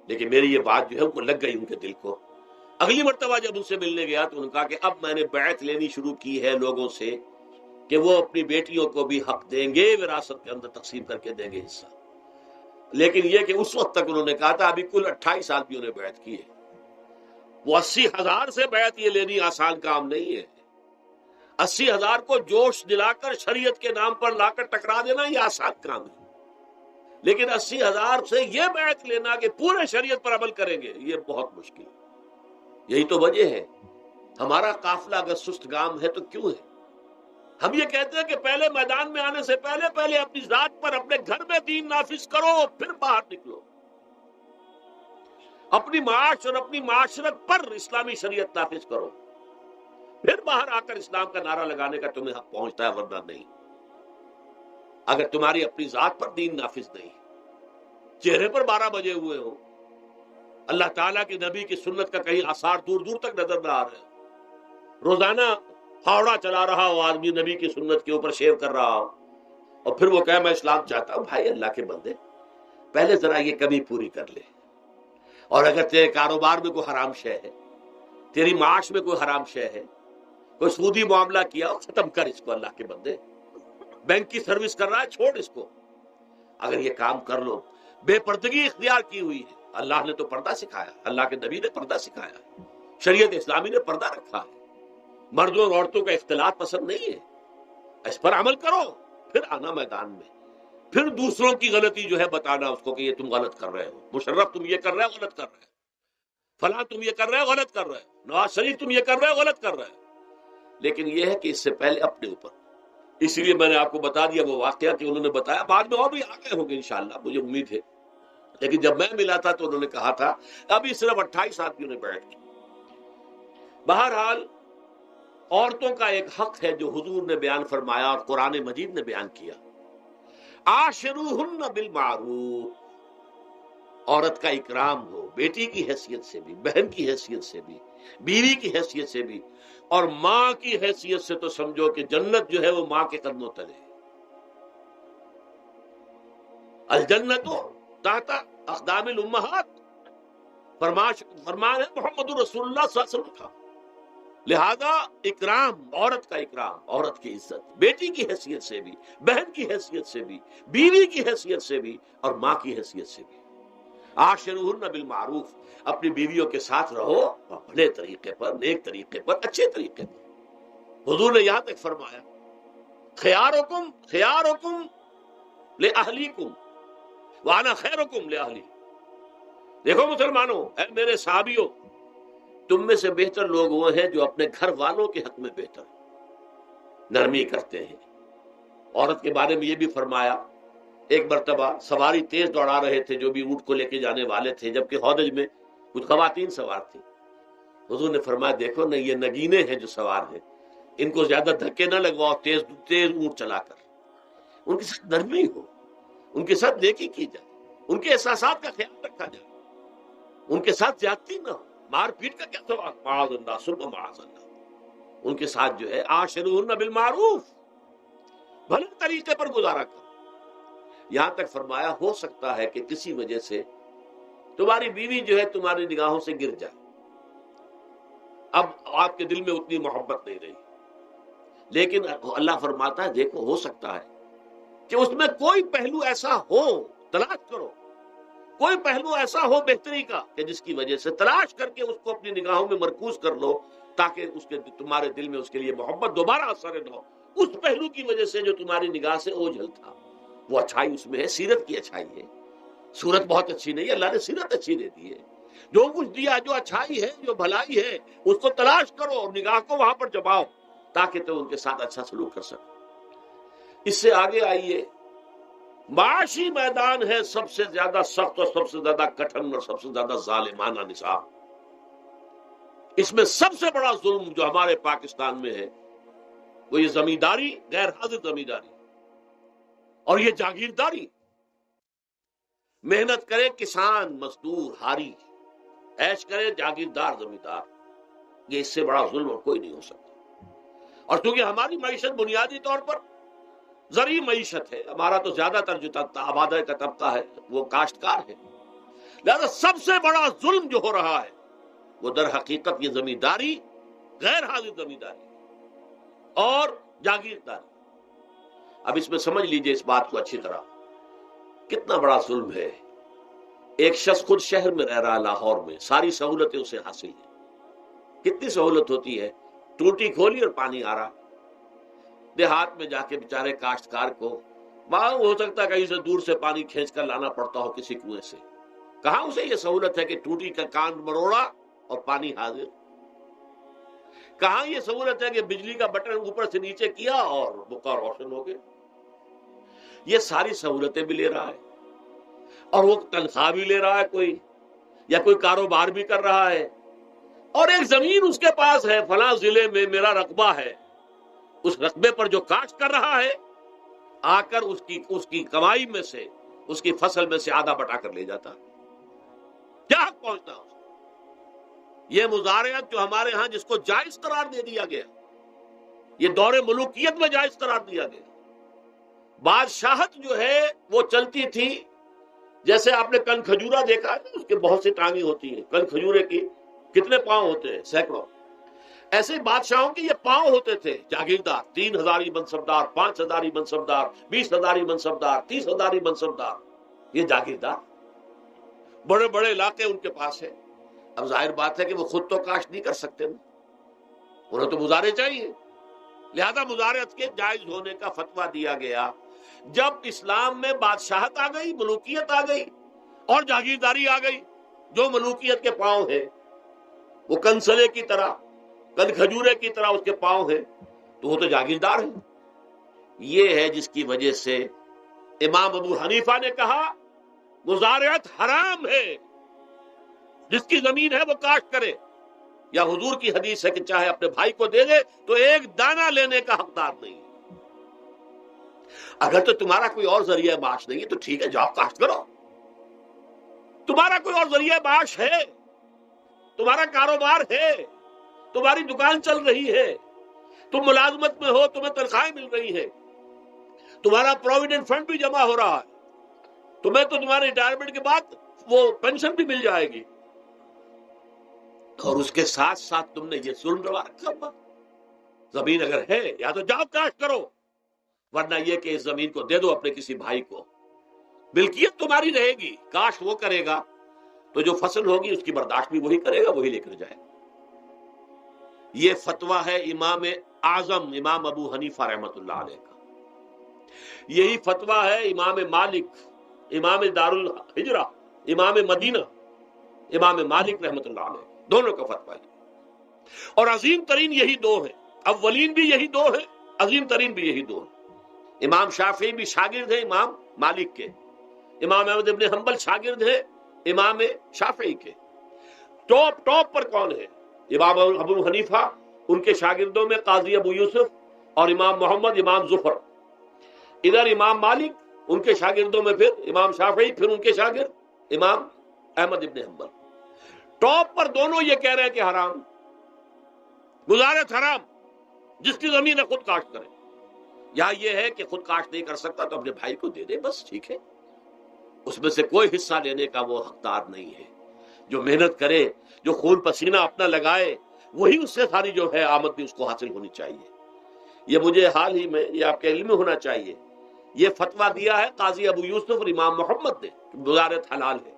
S1: لیکن میری یہ بات جو ہے ان کو لگ گئی ان کے دل کو۔ اگلی مرتبہ جب ان سے ملنے گیا تو انہوں نے کہا کہ اب میں نے بیعت لینی شروع کی ہے لوگوں سے کہ وہ اپنی بیٹیوں کو بھی حق دیں گے، وراثت کے اندر تقسیم کر کے دیں گے حصہ۔ لیکن یہ کہ اس وقت تک انہوں نے کہا تھا، ابھی کل 28 آدمیوں نے بیعت کی ہے۔ وہ 80,000 سے بیعت یہ لینی آسان کام نہیں ہے۔ 80,000 کو جوش دلا کر شریعت کے نام پر لا کر ٹکرا دینا یہ آسان کام ہے، لیکن 80,000 سے یہ بیعت لینا کہ پورے شریعت پر عمل کریں گے، یہ بہت مشکل ہے۔ یہی تو وجہ ہے ہمارا قافلہ اگر سست گام ہے تو کیوں ہے؟ ہم یہ کہتے ہیں کہ پہلے میدان میں آنے سے پہلے اپنی ذات پر، اپنے گھر میں دین نافذ کرو، پھر باہر نکلو، اپنی معاش اور اپنی معاشرت پر اسلامی شریعت نافذ کرو، پھر باہر آ کر اسلام کا نعرہ لگانے کا تمہیں حق پہنچتا ہے، ورنہ نہیں۔ اگر تمہاری اپنی ذات پر دین نافذ نہیں، چہرے پر 12 بجے ہوئے ہو، اللہ تعالیٰ کی نبی کی سنت کا کہیں آثار دور دور تک نظر نہ آ رہے ہو، روزانہ ہاوڑا چلا رہا ہو آدمی نبی کی سنت کے اوپر شیو کر رہا ہو، اور پھر وہ کہے میں اسلام چاہتا ہوں، بھائی اللہ کے بندے پہلے ذرا یہ کمی پوری کر لے۔ اور اگر تیرے کاروبار میں کوئی حرام شے ہے، تیری معاش میں کوئی حرام شے ہے، کوئی سودی معاملہ کیا، ختم کر اس کو اللہ کے بندے۔ بینک کی سروس کر رہا ہے، چھوڑ اس کو۔ اگر یہ کام کر لو بے پردگی اختیار کی ہوئی ہے. اللہ نے تو پردہ سکھایا, اللہ کے نبی نے پردہ سکھایا, شریعت اسلامی نے پردہ رکھا ہے. مردوں اور عورتوں کا اختلاط پسند نہیں ہے, اس پر عمل کرو, پھر آنا میدان میں, پھر دوسروں کی غلطی جو ہے بتانا اس کو کہ یہ تم غلط کر رہے ہو, مشرف تم یہ کر رہے ہو غلط کر رہے ہو, فلاں تم یہ کر رہے ہو غلط کر رہے ہو, نواز شریف تم یہ کر رہے ہو غلط کر رہے ہو. لیکن یہ ہے کہ اس سے پہلے اپنے اوپر, اسی لیے میں نے آپ کو بتا دیا وہ واقعہ کہ انہوں نے بتایا, بعد میں اور بھی آگے ہوں گے انشاءاللہ, مجھے امید ہے. لیکن جب میں ملا تھا تو انہوں نے کہا تھا ابھی صرف 28 آدمیوں نے بیٹھ کی. بہرحال عورتوں کا ایک حق ہے جو حضور نے بیان فرمایا اور قرآن مجید نے بیان کیا, عاشروہن بالمعروف, عورت کا اکرام ہو, بیٹی کی حیثیت سے بھی, بہن کی حیثیت سے بھی, بیوی کی حیثیت سے بھی, اور ماں کی حیثیت سے تو سمجھو کہ جنت جو ہے وہ ماں کے قدموں تلے. الجنت تحت اقدام الامہات, فرمان ہے محمد رسول اللہ صلی اللہ علیہ وسلم کا. لہذا اکرام, عورت کا اکرام, عورت کی عزت, بیٹی کی حیثیت سے بھی, بہن کی حیثیت سے بھی, بیوی کی حیثیت سے بھی, اور ماں کی حیثیت سے بھی. عاشروہن بالمعروف, اپنی بیویوں کے ساتھ رہو بھلے طریقے پر, نیک طریقے پر, اچھے طریقے پر. حضور نے یہاں تک فرمایا خیارکم خیارکم لأہلیکم وانا خیرکم لأہلی. دیکھو مسلمانوں, اے میرے صحابیوں, تم میں سے بہتر لوگ وہ ہیں جو اپنے گھر والوں کے حق میں بہتر نرمی کرتے ہیں. عورت کے بارے میں یہ بھی فرمایا, ایک مرتبہ سواری تیز دوڑا رہے تھے جو بھی اونٹ کو لے کے جانے والے تھے, جبکہ ہودج میں کچھ خواتین سوار تھی. حضور نے فرمایا دیکھو نا, یہ نگینے ہیں جو سوار ہیں, ان کو زیادہ دھکے نہ لگواؤ تیز تیز اونٹ چلا کر, ان کے ساتھ نرمی ہو, ان کے ساتھ نیکی کی جائے, ان کے احساسات کا خیال رکھا جائے, ان کے ساتھ زیادتی نہ ہو, مار پیٹ کا کیا سوال, معاذ اللہ ثم معاذ اللہ. ان کے ساتھ جو ہے عاشروہن بالمعروف, بھلے طریقے پر گزارا کرو. یہاں تک فرمایا ہو سکتا ہے کہ کسی وجہ سے تمہاری بیوی جو ہے تمہاری نگاہوں سے گر جائے, اب آپ کے دل میں اتنی محبت نہیں رہی, لیکن اللہ فرماتا ہے دیکھو ہو سکتا ہے کہ اس میں کوئی پہلو ایسا ہو, تلاش کرو, کوئی پہلو ایسا ہو بہتری کا کہ جس کی وجہ سے تلاش کر کے اس کو اپنی نگاہوں میں مرکوز کر لو, تاکہ اس کے تمہارے دل میں اس کے لیے محبت دوبارہ اثر نہ ہو. اس پہلو کی وجہ سے جو تمہاری نگاہ سے اوجھل تھا, وہ اچھائی اس میں ہے, سیرت کی اچھائی ہے. صورت بہت اچھی نہیں ہے, اللہ نے سیرت اچھی دے دی ہے. جو کچھ دیا, جو اچھائی ہے, جو بھلائی ہے, اس کو تلاش کرو اور نگاہ کو وہاں پر جماؤ تاکہ تم ان کے ساتھ اچھا سلوک کر سکو. اس سے آگے آئیے, معاشی میدان ہے سب سے زیادہ سخت اور سب سے زیادہ کٹھن اور سب سے زیادہ ظالمانہ نظام. اس میں سب سے بڑا ظلم جو ہمارے پاکستان میں ہے وہ یہ زمینداری, غیر حاضر زمینداری, اور یہ جاگیرداری. محنت کرے کسان مزدور ہاری, عیش کرے جاگیردار زمیندار, یہ اس سے بڑا ظلم اور کوئی نہیں ہو سکتا. اور چونکہ ہماری معیشت بنیادی طور پر زرعی معیشت ہے, ہمارا تو زیادہ تر جو آبادی کا طبقہ ہے وہ کاشتکار ہے, لہذا سب سے بڑا ظلم جو ہو رہا ہے وہ در حقیقت یہ زمینداری, غیر حاضر زمینداری اور جاگیرداری. اب اس میں سمجھ لیجئے اس بات کو اچھی طرح, کتنا بڑا ظلم ہے. ایک شخص خود شہر میں رہ رہا, لاہور میں, ساری سہولتیں اسے حاصل ہیں. کتنی سہولت ہوتی ہے, ٹوٹی کھولی اور پانی آ رہا. دیہات میں جا کے بیچارے کاشتکار کو وہاں ہو سکتا ہے کہیں سے دور سے پانی کھینچ کر لانا پڑتا ہو کسی کنویں سے. کہاں اسے یہ سہولت ہے کہ ٹوٹی کا کان مروڑا اور پانی حاضر. کہاں یہ سہولت ہے کہ بجلی کا بٹن اوپر سے نیچے کیا اور بکا روشن ہو گئے. یہ ساری سہولتیں بھی لے رہا ہے اور وہ تنخواہ بھی لے رہا ہے کوئی, یا کوئی کاروبار بھی کر رہا ہے, اور ایک زمین اس کے پاس ہے, فلاں ضلع میں میرا رقبہ ہے, اس رقبے پر جو کاشت کر رہا ہے آ کر اس کی کمائی میں سے, اس کی فصل میں سے آدھا بٹا کر لے جاتا ہے. کیا حق پہنچتا ہے؟ یہ مزارعت جو ہمارے ہاں جس کو جائز قرار دے دیا گیا, یہ دور ملوکیت میں جائز قرار دیا گیا. بادشاہت جو ہے وہ چلتی تھی, جیسے آپ نے کن کھجورا دیکھا ہے, اس کے بہت سی ٹانگیں ہوتی ہیں. کن کھجورے کی کتنے پاؤں ہوتے ہیں, سینکڑوں. ایسے بادشاہوں کے یہ پاؤں ہوتے تھے, جاگیردار, 3,000 منصبدار, 5,000 منصبدار, 20,000 منصبدار, 30,000 منصبدار, یہ جاگیردار. بڑے بڑے علاقے ان کے پاس ہیں. اب ظاہر بات ہے کہ وہ خود تو کاشت نہیں کر سکتے نا، انہیں تو مزارع چاہیے. لہذا مزارعت کے جائز ہونے کا فتویٰ دیا گیا. جب اسلام میں بادشاہت آ گئی، ملوکیت آ گئی اور جاگیرداری آ گئی، جو ملوکیت کے پاؤں ہیں وہ کنسلے کی طرح، کن کھجورے کی طرح اس کے پاؤں ہیں، تو وہ تو جاگیردار ہے. یہ ہے جس کی وجہ سے امام ابو حنیفہ نے کہا مزارعت حرام ہے، جس کی زمین ہے وہ کاشت کرے. یا حضور کی حدیث ہے کہ چاہے اپنے بھائی کو دے دے تو ایک دانہ لینے کا حقدار نہیں. اگر تو تمہارا کوئی اور ذریعہ معاش نہیں ہے تو ٹھیک ہے، جاؤ کاشت کرو. تمہارا کوئی اور ذریعہ معاش ہے، تمہارا کاروبار ہے، تمہاری دکان چل رہی ہے، تم ملازمت میں ہو، تمہیں تنخواہیں مل رہی ہیں، تمہارا پروویڈنٹ فنڈ بھی جمع ہو رہا ہے، تمہیں تو تمہارے ریٹائرمنٹ کے بعد وہ پینشن بھی مل جائے گی، اور اس کے ساتھ ساتھ تم نے یہ ظلم روا رکھا ہوا. زمین اگر ہے یا تو جاؤ کاشت کرو، ورنہ یہ کہ اس زمین کو دے دو اپنے کسی بھائی کو. ملکیت تمہاری رہے گی، کاشت وہ کرے گا تو جو فصل ہوگی اس کی برداشت بھی وہی کرے گا، وہی لے کر جائے گا. یہ فتویٰ ہے امام اعظم امام ابو حنیفہ رحمۃ اللہ علیہ کا. یہی فتویٰ ہے امام مالک، امام دار الحجرہ، امام مدینہ، امام مالک رحمۃ اللہ علیہ، دونوں کا فتویٰ ہے. اور عظیم ترین یہی دو ہیں، اولین بھی یہی دو ہیں، عظیم ترین بھی یہی دو ہیں. امام شافعی بھی شاگرد ہیں امام مالک کے، امام احمد ابن حنبل شاگرد ہیں امام شافعی کے. ٹاپ پر کون ہے؟ امام ابو حنیفہ، ان کے شاگردوں میں قاضی ابو یوسف اور امام محمد امام ظفر. ادھر امام مالک، ان کے شاگردوں میں پھر امام شافعی، پھر ان کے شاگرد امام احمد ابن حنبل. ٹاپ پر دونوں یہ کہہ رہے ہیں کہ حرام، مزارعت حرام، جس کی زمین ہے خود کاشت کرے. یا یہ ہے کہ خود کاشت نہیں کر سکتا تو اپنے بھائی کو دے دے، بس ٹھیک ہے، اس میں سے کوئی حصہ لینے کا وہ حقدار نہیں ہے. جو محنت کرے، جو خون پسینہ اپنا لگائے، وہی اس سے ساری جو ہے آمد بھی اس کو حاصل ہونی چاہیے. یہ مجھے حال ہی میں، یہ آپ کے علم میں ہونا چاہیے، یہ فتویٰ دیا ہے قاضی ابو یوسف اور امام محمد نے کہ مزارعت حلال ہے،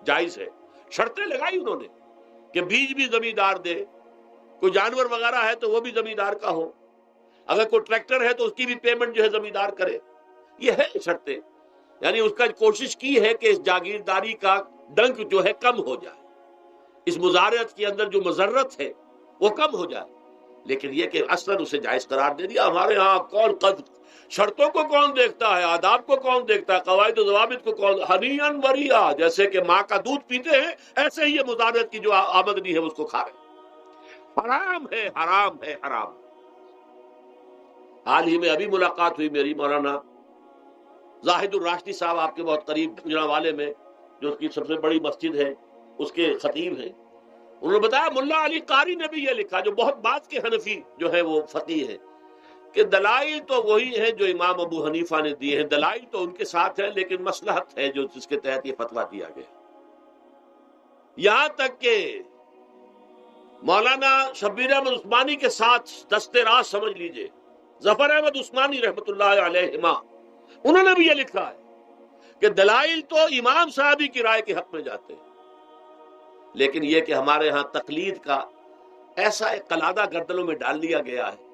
S1: جائز ہے. شرطیں لگائی انہوں نے کہ بیج بھی زمیندار دے، کوئی جانور وغیرہ ہے تو وہ بھی زمیندار کا ہو، اگر کوئی ٹریکٹر ہے تو اس کی بھی پیمنٹ جو ہے زمیندار کرے. یہ ہے شرطیں. یعنی اس کا کوشش کی ہے کہ اس جاگیرداری کا ڈنک جو ہے کم ہو جائے، اس مزارعت کے اندر جو مضرت ہے وہ کم ہو جائے. لیکن یہ کہ اصلاً اسے جائز قرار دے دیا. ہمارے ہاں کون شرطوں کو کون دیکھتا ہے، آداب کو کون دیکھتا ہے، قواعد و ضوابط کو کون، ہنیئن وریا، جیسے کہ ماں کا دودھ پیتے ہیں ایسے ہی یہ مزارعت کی جو آمدنی ہے اس کو کھا رہے ہیں. حرام ہے، حرام ہے، حرام. حال ہی میں ابھی ملاقات ہوئی میری مولانا زاہد الراشدی صاحب، آپ کے بہت قریب گجرانوالے میں، جو اس کی سب سے بڑی مسجد ہے، اس کے خطیب ہیں. انہوں نے بتایا ملا علی قاری نے بھی یہ لکھا، جو بہت بعد کے حنفی جو ہے وہ فقیہ ہے، کہ دلائل تو وہی ہیں جو امام ابو حنیفہ نے دیے ہیں، دلائل تو ان کے ساتھ ہے، لیکن مصلحت ہے جو جس کے تحت یہ فتویٰ دیا گیا. یہاں تک کہ مولانا شبیر احمد عثمانی کے ساتھ دستے راز سمجھ لیجئے، ظفر احمد عثمانی رحمۃ اللہ علیہما، انہوں نے بھی یہ لکھا ہے کہ دلائل تو امام صاحبی کی رائے کے حق میں جاتے ہیں، لیکن یہ کہ ہمارے ہاں تقلید کا ایسا ایک قلادہ گردنوں میں ڈال دیا گیا ہے،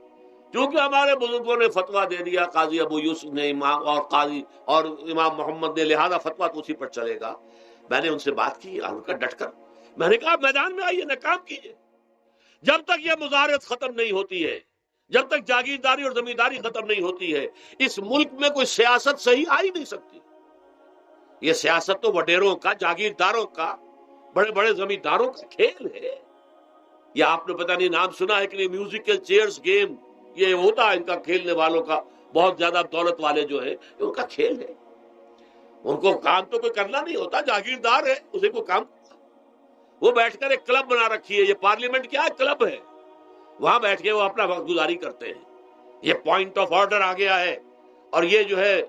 S1: کیونکہ ہمارے بزرگوں نے فتویٰ دے دیا، قاضی ابو یوسف نے، امام اور قاضی اور امام محمد نے، لہذا فتویٰ تو اسی پر چلے گا. میں نے ان سے بات کی، ان کا ڈٹ کر میں نے کہا میدان میں آئیے، ناکام کیجیے. جب تک یہ مزارعت ختم نہیں ہوتی ہے، جب تک جاگیرداری اور زمینداری ختم نہیں ہوتی ہے، اس ملک میں کوئی سیاست صحیح آ ہی نہیں سکتی. یہ سیاست تو وڈیروں کا، جاگیرداروں کا، بڑے بڑے زمینداروں کا کھیل ہے. یہ آپ نے پتہ نہیں نام سنا ہے کہ نہیں، میوزیکل چیئرز گیم، یہ ہوتا ہے ان کا کھیلنے والوں کا، بہت زیادہ دولت والے جو ہیں ان کا کھیل ہے. ان کو کام تو کوئی کرنا نہیں ہوتا، جاگیردار ہے، اسے کوئی کام، وہ بیٹھ کر ایک کلب بنا رکھی ہے. یہ پارلیمنٹ کیا ہے؟ کلب ہے. وہاں بیٹھ کے وہ اپنا وقت گزاری کرتے ہیں. یہ پوائنٹ آف آرڈر آ گیا ہے، اور یہ جو ہے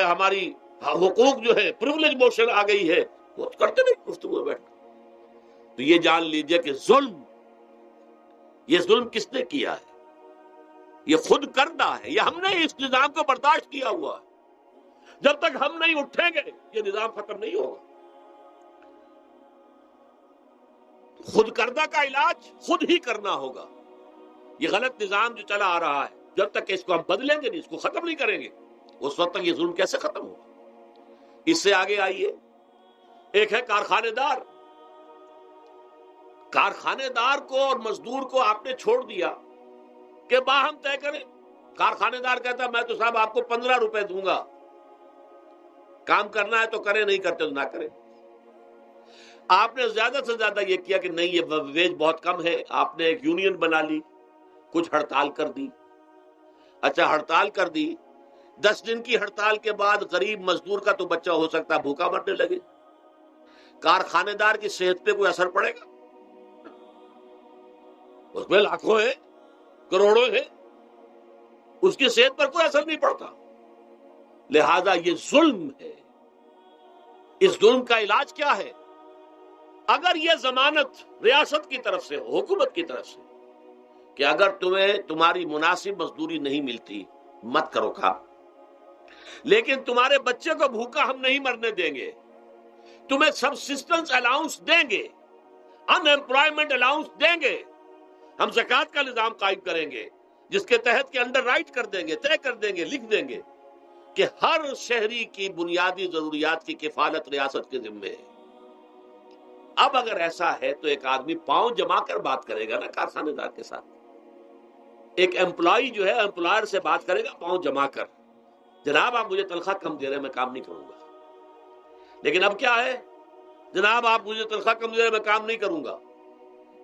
S1: ہماری حقوق جو ہے، پریولیج موشن آ گئی ہے، وہ کرتے نہیں گفتگو بیٹھ. تو یہ جان لیجئے کہ یہ ظلم کس نے کیا ہے؟ یہ خود کردہ ہے. یہ ہم نے اس نظام کو برداشت کیا ہوا ہے. جب تک ہم نہیں اٹھیں گے یہ نظام ختم نہیں ہوگا. خود کردہ کا علاج خود ہی کرنا ہوگا. یہ غلط نظام جو چلا آ رہا ہے، جب تک کہ اس کو ہم بدلیں گے نہیں، اس کو ختم نہیں کریں گے، اس وقت تک یہ ظلم کیسے ختم ہوگا؟ اس سے آگے آئیے، ایک ہے کارخانے دار. کارخانے دار کو اور مزدور کو آپ نے چھوڑ دیا کہ باہم طے کریں. کارخانے دار کہتا ہے میں تو صاحب آپ کو 15 روپے دوں گا، کام کرنا ہے تو کریں، نہیں کرتے تو نہ کریں. آپ نے زیادہ سے زیادہ یہ کیا کہ نہیں، یہ ویج بہت کم ہے، آپ نے ایک یونین بنا لی، کچھ ہڑتال کر دی. اچھا ہڑتال کر دی، 10 دن کی ہڑتال کے بعد غریب مزدور کا تو بچہ ہو سکتا ہے بھوکا مرنے لگے. کارخانے دار کی صحت پہ کوئی اثر پڑے گا؟ اس میں لاکھوں ہیں، کروڑوں ہیں، اس کی صحت پر کوئی اثر نہیں پڑتا. لہذا یہ ظلم ہے. اس ظلم کا علاج کیا ہے؟ اگر یہ ضمانت ریاست کی طرف سے، حکومت کی طرف سے، کہ اگر تمہیں تمہاری مناسب مزدوری نہیں ملتی مت کرو کام، لیکن تمہارے بچے کو بھوکا ہم نہیں مرنے دیں گے، تمہیں سبسسٹنس الاؤنس دیں گے، ان ایمپلائمنٹ الاؤنس دیں گے، ہم زکوٰۃ کا نظام قائم کریں گے جس کے تحت کے انڈر رائٹ کر دیں گے، طے کر دیں گے، لکھ دیں گے کہ ہر شہری کی بنیادی ضروریات کی کفالت ریاست کے ذمے ہے. اب اگر ایسا ہے تو ایک آدمی پاؤں جما کر بات کرے گا نا کارخانے دار کے ساتھ. ایک امپلائی جو ہے امپلائر سے بات کرے گا پاؤں جما کر، جناب آپ مجھے تنخواہ کم دے رہے ہیں میں کام نہیں کروں گا. لیکن اب کیا ہے، جناب آپ مجھے تنخواہ کم دے رہے ہیں میں کام نہیں کروں گا.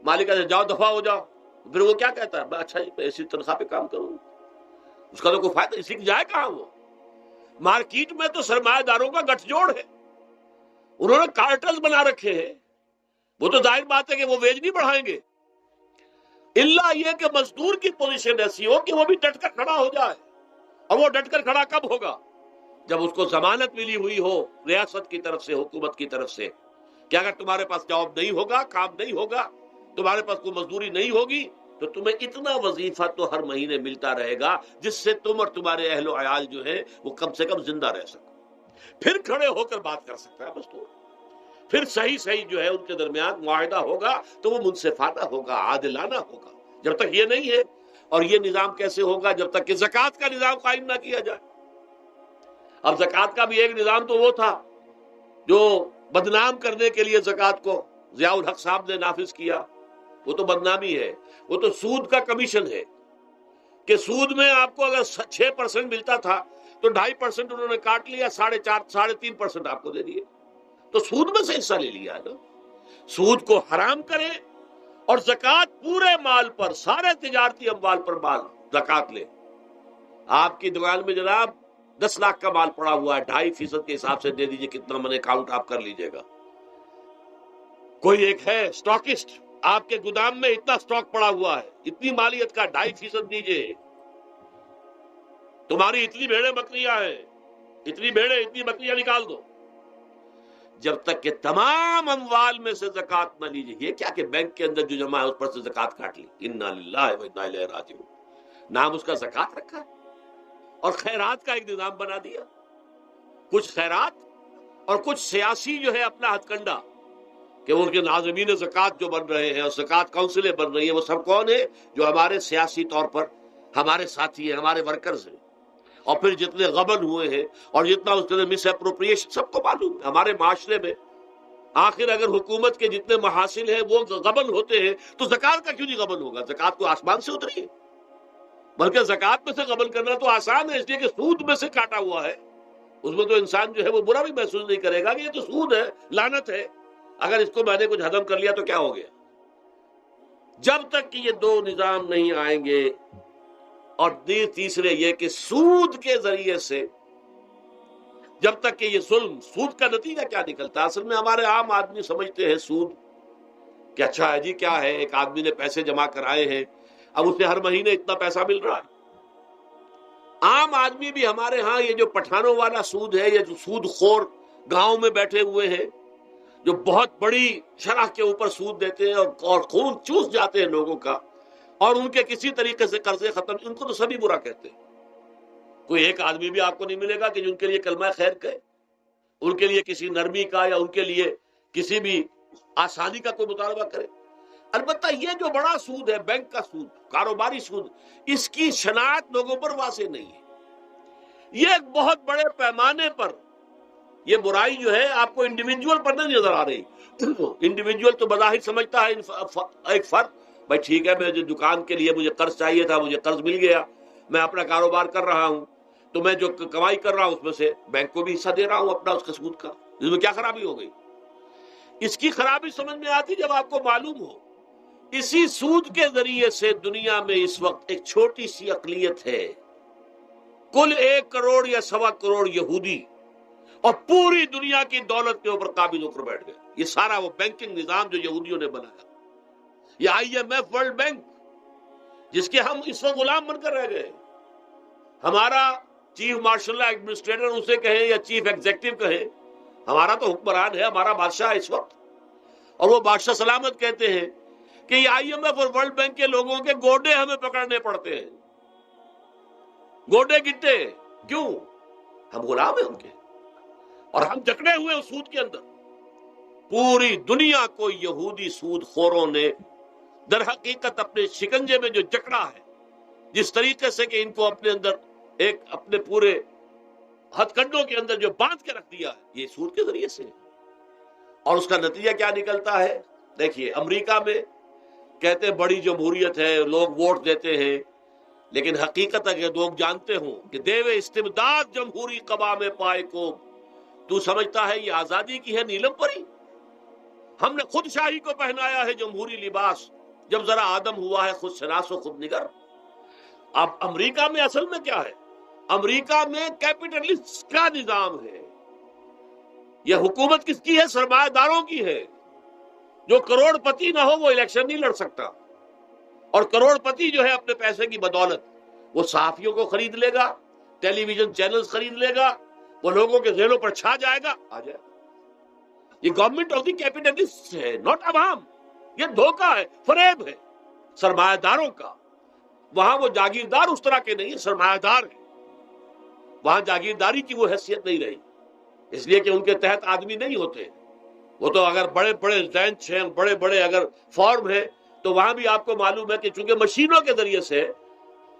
S1: مالک کہتے جاؤ دفعہ ہو جاؤ. پھر وہ کیا کہتا ہے، اچھا جی میں اسی تنخواہ پہ کام کروں گا. اس کا تو کوئی فائدہ، اسی کی جائے کہاں وہ؟ مارکیٹ میں تو سرمایہ داروں کا گٹھ جوڑ ہے، انہوں نے کارٹلز بنا رکھے ہیں. وہ تو ظاہر بات ہے کہ وہ ویج نہیں بڑھائیں گے، الا یہ کہ مزدور کی پوزیشن ایسی ہو کہ وہ بھی ڈٹ کر کھڑا ہو جائے. اور وہ ڈٹ کر کھڑا کب ہوگا؟ جب اس کو ضمانت ملی ہوئی ہو ریاست کی طرف سے، حکومت کی طرف سے، کہ اگر تمہارے پاس جاب نہیں ہوگا، کام نہیں ہوگا، تمہارے پاس کوئی مزدوری نہیں ہوگی تو تمہیں اتنا وظیفہ تو ہر مہینے ملتا رہے گا جس سے تم اور تمہارے اہل و عیال جو ہے وہ کم سے کم زندہ رہ سکو. پھر کھڑے ہو کر بات کر سکتا ہے مزدور. پھر صحیح جو ہے ان کے درمیان معاہدہ ہوگا تو وہ منصفانہ ہوگا، عادلانہ ہوگا. جب تک یہ نہیں ہے، اور یہ نظام کیسے ہوگا جب تک کہ زکوٰۃ کا نظام قائم نہ کیا جائے. اب زکوٰۃ کا بھی ایک نظام تو وہ تھا جو بدنام کرنے کے لیے زکوٰۃ کو ضیاء الحق صاحب نے نافذ کیا. وہ تو بدنامی ہے، وہ تو سود کا کمیشن ہے کہ سود میں آپ کو اگر 6% ملتا تھا تو 2.5% انہوں نے کاٹ لیا، 3.5% آپ کو دے دیے. تو سود میں سے حصہ لے لیا نا. سود کو حرام کرے اور زکوٰۃ پورے مال پر، سارے تجارتی اموال پر مال زکوٰۃ لے. آپ کی دکان میں جناب 10 لاکھ کا مال پڑا ہوا ہے، 2.5% کے حساب سے دے دیجئے، کتنا من اکاؤنٹ آپ کر لیجئے گا. کوئی ایک ہے اسٹاکسٹ، آپ کے گودام میں اتنا اسٹاک پڑا ہوا ہے، اتنی مالیت کا 2.5% دیجئے. تمہاری اتنی بھیڑیں بکریاں ہیں، اتنی بھیڑیں اتنی بکریاں نکال دو. جب تک کہ تمام اموال میں سے زکوٰۃ نہ لیجیے. یہ کیا کہ بینک کے اندر جو جمع ہے اس پر سے زکوٰۃ کاٹ لی. انا للہ و انا الیہ راجعون. نام اس کا زکوٰۃ رکھا ہے اور خیرات کا ایک نظام بنا دیا. کچھ خیرات اور کچھ سیاسی جو ہے اپنا ہتھ کنڈا، کہ ان کے ناظمین زکوٰۃ جو بن رہے ہیں اور زکوٰۃ کونسلیں بن رہی ہیں، وہ سب کون ہیں؟ جو ہمارے سیاسی طور پر ہمارے ساتھی ہیں، ہمارے ورکرز ہیں. اور پھر جتنے غبن ہوئے ہیں اور جتنا اس نے مس اپروپریشن، سب کو معلوم ہے ہمارے معاشرے میں. آخر اگر حکومت کے جتنے محاصل ہیں وہ غبن ہوتے ہیں تو زکوٰۃ کا کیوں نہیں غبن ہوگا؟ زکوٰۃ کو آسمان سے اتری ہے، بلکہ زکوٰۃ میں سے غبن کرنا تو آسان ہے، اس لیے کہ سود میں سے کاٹا ہوا ہے. اس میں تو انسان جو ہے وہ برا بھی محسوس نہیں کرے گا کہ یہ تو سود ہے، لعنت ہے، اگر اس کو میں نے کچھ ہضم کر لیا تو کیا ہو گیا. جب تک کہ یہ دو نظام نہیں آئیں گے، اور تیسرے یہ کہ سود کے ذریعے سے، جب تک کہ یہ ظلم، سود کا نتیجہ کیا نکلتا ہے؟ اصل میں ہمارے عام آدمی سمجھتے ہیں سود کہ اچھا ہے جی، کیا ہے، ایک آدمی نے پیسے جمع کرائے ہیں، اب اسے ہر مہینے اتنا پیسہ مل رہا ہے. عام آدمی بھی ہمارے ہاں یہ جو پٹھانوں والا سود ہے، یہ جو سود خور گاؤں میں بیٹھے ہوئے ہیں جو بہت بڑی شرح کے اوپر سود دیتے ہیں اور خون چوس جاتے ہیں لوگوں کا، اور ان کے کسی طریقے سے قرضے ختم، ان کو تو سبھی برا کہتے ہیں. کوئی ایک آدمی بھی آپ کو نہیں ملے گا کہ جو ان کے لیے کلمہ خیر کہے، ان کے لیے کسی نرمی کا یا ان کے لیے کسی بھی آسانی کا کوئی مطالبہ کرے. البتہ یہ جو بڑا سود ہے، بینک کا سود، کاروباری سود، اس کی شناخت لوگوں پر واضح نہیں ہے۔ یہ ایک بہت بڑے پیمانے پر یہ برائی جو ہے آپ کو انڈیویجول پر نہیں نظر آ رہی۔ انڈیویجول تو بظاہر سمجھتا ہے ایک فرد، بھائی ٹھیک ہے، میں جو دکان کے لیے مجھے قرض چاہیے تھا، مجھے قرض مل گیا، میں اپنا کاروبار کر رہا ہوں، تو میں جو کمائی کر رہا ہوں اس میں سے بینک کو بھی حصہ دے رہا ہوں اپنا، اس کا سود کا، اس میں کیا خرابی ہو گئی؟ اس کی خرابی سمجھ میں آتی جب آپ کو معلوم ہو اسی سود کے ذریعے سے دنیا میں اس وقت ایک چھوٹی سی اقلیت ہے، کل 1 کروڑ یا 1.25 کروڑ یہودی، اور پوری دنیا کی دولت کے اوپر قابض ہو کر بیٹھ گئے۔ یہ سارا وہ بینکنگ نظام جو یہودیوں نے بنایا، یہ IMF، ورلڈ بینک، جس کے ہم اس وقت غلام بن کر رہ گئے۔ ہمارا چیف مارشل ایڈمنسٹریٹر اسے کہیں یا چیف ایگزیکٹو کہیں، ہمارا تو حکمران ہے، ہمارا بادشاہ اس وقت، اور وہ بادشاہ سلامت کہتے ہیں کہ یہ IMF اور ورلڈ بینک کے لوگوں کے گوڈے ہمیں پکڑنے پڑتے ہیں، گوڈے گٹے، کیوں؟ ہم غلام ہیں ان کے، اور ہم جکڑے ہوئے اس سود کے اندر۔ پوری دنیا کو یہودی سود خوروں نے در حقیقت اپنے شکنجے میں جو جکڑا ہے، جس طریقے سے کہ ان کو اپنے اندر ایک اپنے پورے ہتھ کنڈوں کے اندر جو باندھ کے رکھ دیا ہے، یہ سود کے ذریعے سے۔ اور اس کا نتیجہ کیا نکلتا ہے؟ دیکھیے، امریکہ میں کہتے ہیں بڑی جمہوریت ہے، لوگ ووٹ دیتے ہیں، لیکن حقیقت اگر لوگ جانتے ہوں کہ دیو استبداد جمہوری قبا میں پائے کو، تو سمجھتا ہے یہ آزادی کی ہے نیلم پری؟ ہم نے خود شاہی کو پہنایا ہے جمہوری لباس، جب ذرا آدم ہوا ہے خود شناس و خود نگر۔ اب امریکہ میں اصل میں کیا ہے؟ امریکہ میں کیپٹلسٹ کا نظام ہے۔ یہ حکومت کس کی ہے؟ سرمایہ داروں کی ہے۔ جو کروڑ پتی نہ ہو وہ الیکشن نہیں لڑ سکتا، اور کروڑ پتی جو ہے اپنے پیسے کی بدولت وہ صحافیوں کو خرید لے گا، ٹیلی ویژن چینلز خرید لے گا، وہ لوگوں کے ذہنوں پر چھا جائے گا، آ جائے۔ یہ گورنمنٹ آف دی کیپٹلسٹ ہے، ناٹ عوام۔ یہ دھوکہ ہے، فریب ہے سرمایہ داروں کا۔ وہاں وہ جاگیردار اس طرح کے نہیں ہیں، سرمایہ دار ہیں۔ وہاں جاگیرداری کی وہ حیثیت نہیں رہی، اس لیے کہ ان کے تحت آدمی نہیں ہوتے۔ وہ تو اگر بڑے بڑے لینچ ہیں، بڑے بڑے اگر فارم ہیں، تو وہاں بھی آپ کو معلوم ہے کہ چونکہ مشینوں کے ذریعے سے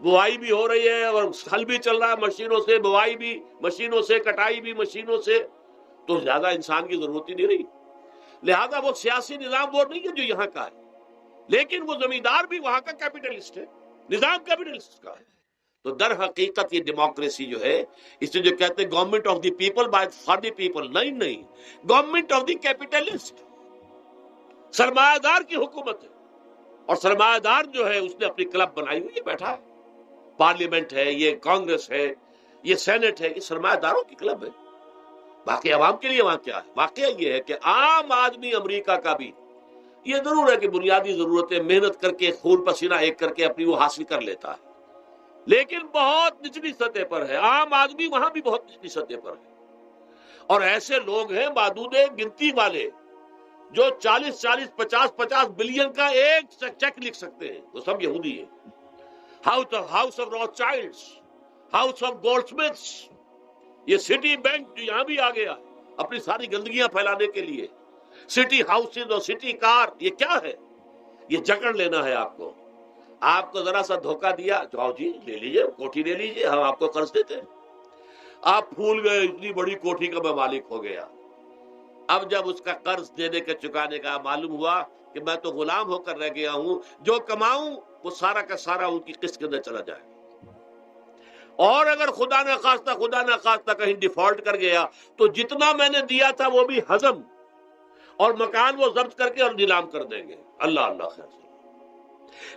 S1: بوائی بھی ہو رہی ہے اور ہل بھی چل رہا ہے مشینوں سے، بوائی بھی مشینوں سے، کٹائی بھی مشینوں سے، تو زیادہ انسان کی ضرورت ہی نہیں رہی۔ لہذا وہ سیاسی نظام وہ نہیں ہے جو یہاں کا ہے، لیکن وہ زمیندار بھی وہاں کا کیپٹلسٹ ہے، نظام کیپٹلسٹ کا ہے۔ تو در حقیقت یہ ڈیموکریسی جو ہے، اس سے جو کہتے ہیں government of the people by for the people, نہیں، گورنمنٹ آف دی کیپٹلسٹ، سرمایہ دار کی حکومت ہے۔ اور سرمایہ دار جو ہے اس نے اپنی کلب بنائی ہوئی ہے، بیٹھا ہے، پارلیمنٹ ہے، یہ کانگریس ہے، یہ سینٹ ہے، یہ سرمایہ داروں کی کلب ہے۔ باقی عوام کے لیے وہاں کیا ہے؟ واقعہ یہ ہے کہ عام آدمی امریکہ کا بھی یہ ضرور ہے کہ بنیادی ضرورتیں محنت کر کے خون پسینہ ایک کر کے اپنی وہ حاصل کر لیتا ہے، لیکن بہت نچلی سطح پر ہے۔ عام آدمی وہاں بھی بہت نچلی سطح پر ہے، اور ایسے لوگ ہیں معدود گنتی والے جو 40 50 بلین کا ایک چیک لکھ سکتے ہیں، وہ سب یہودی ہیں۔ House of Rothschilds, house of Goldsmiths, یہ سٹی بینک جو یہاں بھی آ گیا اپنی ساری گندگیاں پھیلانے کے لیے، سٹی ہاؤسز اور سٹی کار، یہ کیا ہے؟ یہ جکڑ لینا ہے آپ کو۔ آپ کو ذرا سا دھوکہ دیا، جاؤ جی لے لیجئے، کوٹھی لے لیجئے، ہم آپ کو قرض دیتے ہیں۔ آپ پھول گئے، اتنی بڑی کوٹھی کا میں مالک ہو گیا۔ اب جب اس کا قرض دینے کا چکانے کا معلوم ہوا کہ میں تو غلام ہو کر رہ گیا ہوں، جو کماؤں وہ سارا کا سارا ان کی قسط کے اندر چلا جائے، اور اگر خدا نہ خواستہ کہیں ڈیفالٹ کر گیا تو جتنا میں نے دیا تھا وہ بھی ہضم، اور مکان وہ ضبط کر کے اور نیلام کر دیں گے۔ اللہ اللہ خیر سے۔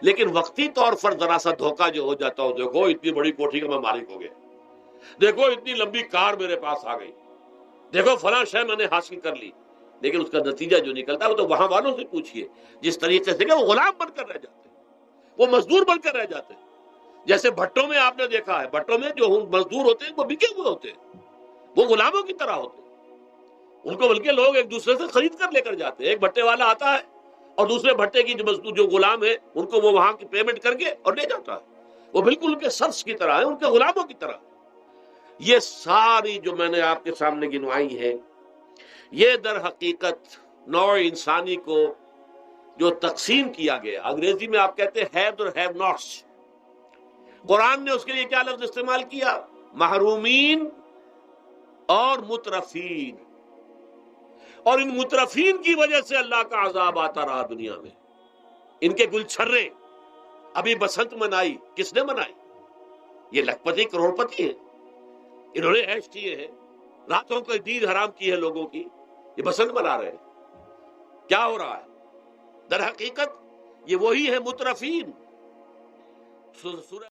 S1: لیکن وقتی طور پر ذرا سا دھوکہ جو ہو جاتا ہو، دیکھو اتنی بڑی کوٹھی کا میں مالک ہو گیا، دیکھو اتنی لمبی کار میرے پاس آ گئی، دیکھو فلاں شے میں نے حاصل کر لی، لیکن اس کا نتیجہ جو نکلتا ہے وہ تو وہاں والوں سے پوچھئے جس طریقے سے کہ وہ غلام بن کر رہ جاتے ہیں، وہ مزدور بن کر رہ جاتے ہیں۔ جیسے بھٹوں میں آپ نے دیکھا ہے، بھٹوں میں جو مزدور ہوتے ہیں وہ بکے ہوئے ہوتے ہیں، وہ غلاموں کی طرح ہوتے ہیں، ان کو بلکہ لوگ ایک دوسرے سے خرید کر لے کر جاتے ہیں۔ ایک بھٹے والا آتا ہے اور دوسرے بھٹے کی جو مزدور جو غلام ہے ان کو وہ وہاں کی پیمنٹ کر کے اور لے جاتا ہے، وہ بالکل ان کے سرس کی طرح ہے، ان کے غلاموں کی طرح۔ یہ ساری جو میں نے آپ کے سامنے گنوائی ہے، یہ در حقیقت نوع انسانی کو جو تقسیم کیا گیا، انگریزی میں آپ کہتے ہیں ہیوز اور ہیو ناٹس، قرآن نے اس کے لیے کیا لفظ استعمال کیا؟ محرومین اور مترفین. اور ان مترفین کی وجہ سے اللہ کا عذاب آتا رہا دنیا میں. ان کے گلچھرے، ابھی بسنت منائی، کس نے منائی؟ یہ لکھپتی کروڑ پتی ہیں، انہوں نے عیش کیے ہیں، راتوں کو نیند حرام کی ہے لوگوں کی، یہ بسنت منا رہے ہیں. کیا ہو رہا ہے؟ در حقیقت یہ وہی ہے مترفین. سورہ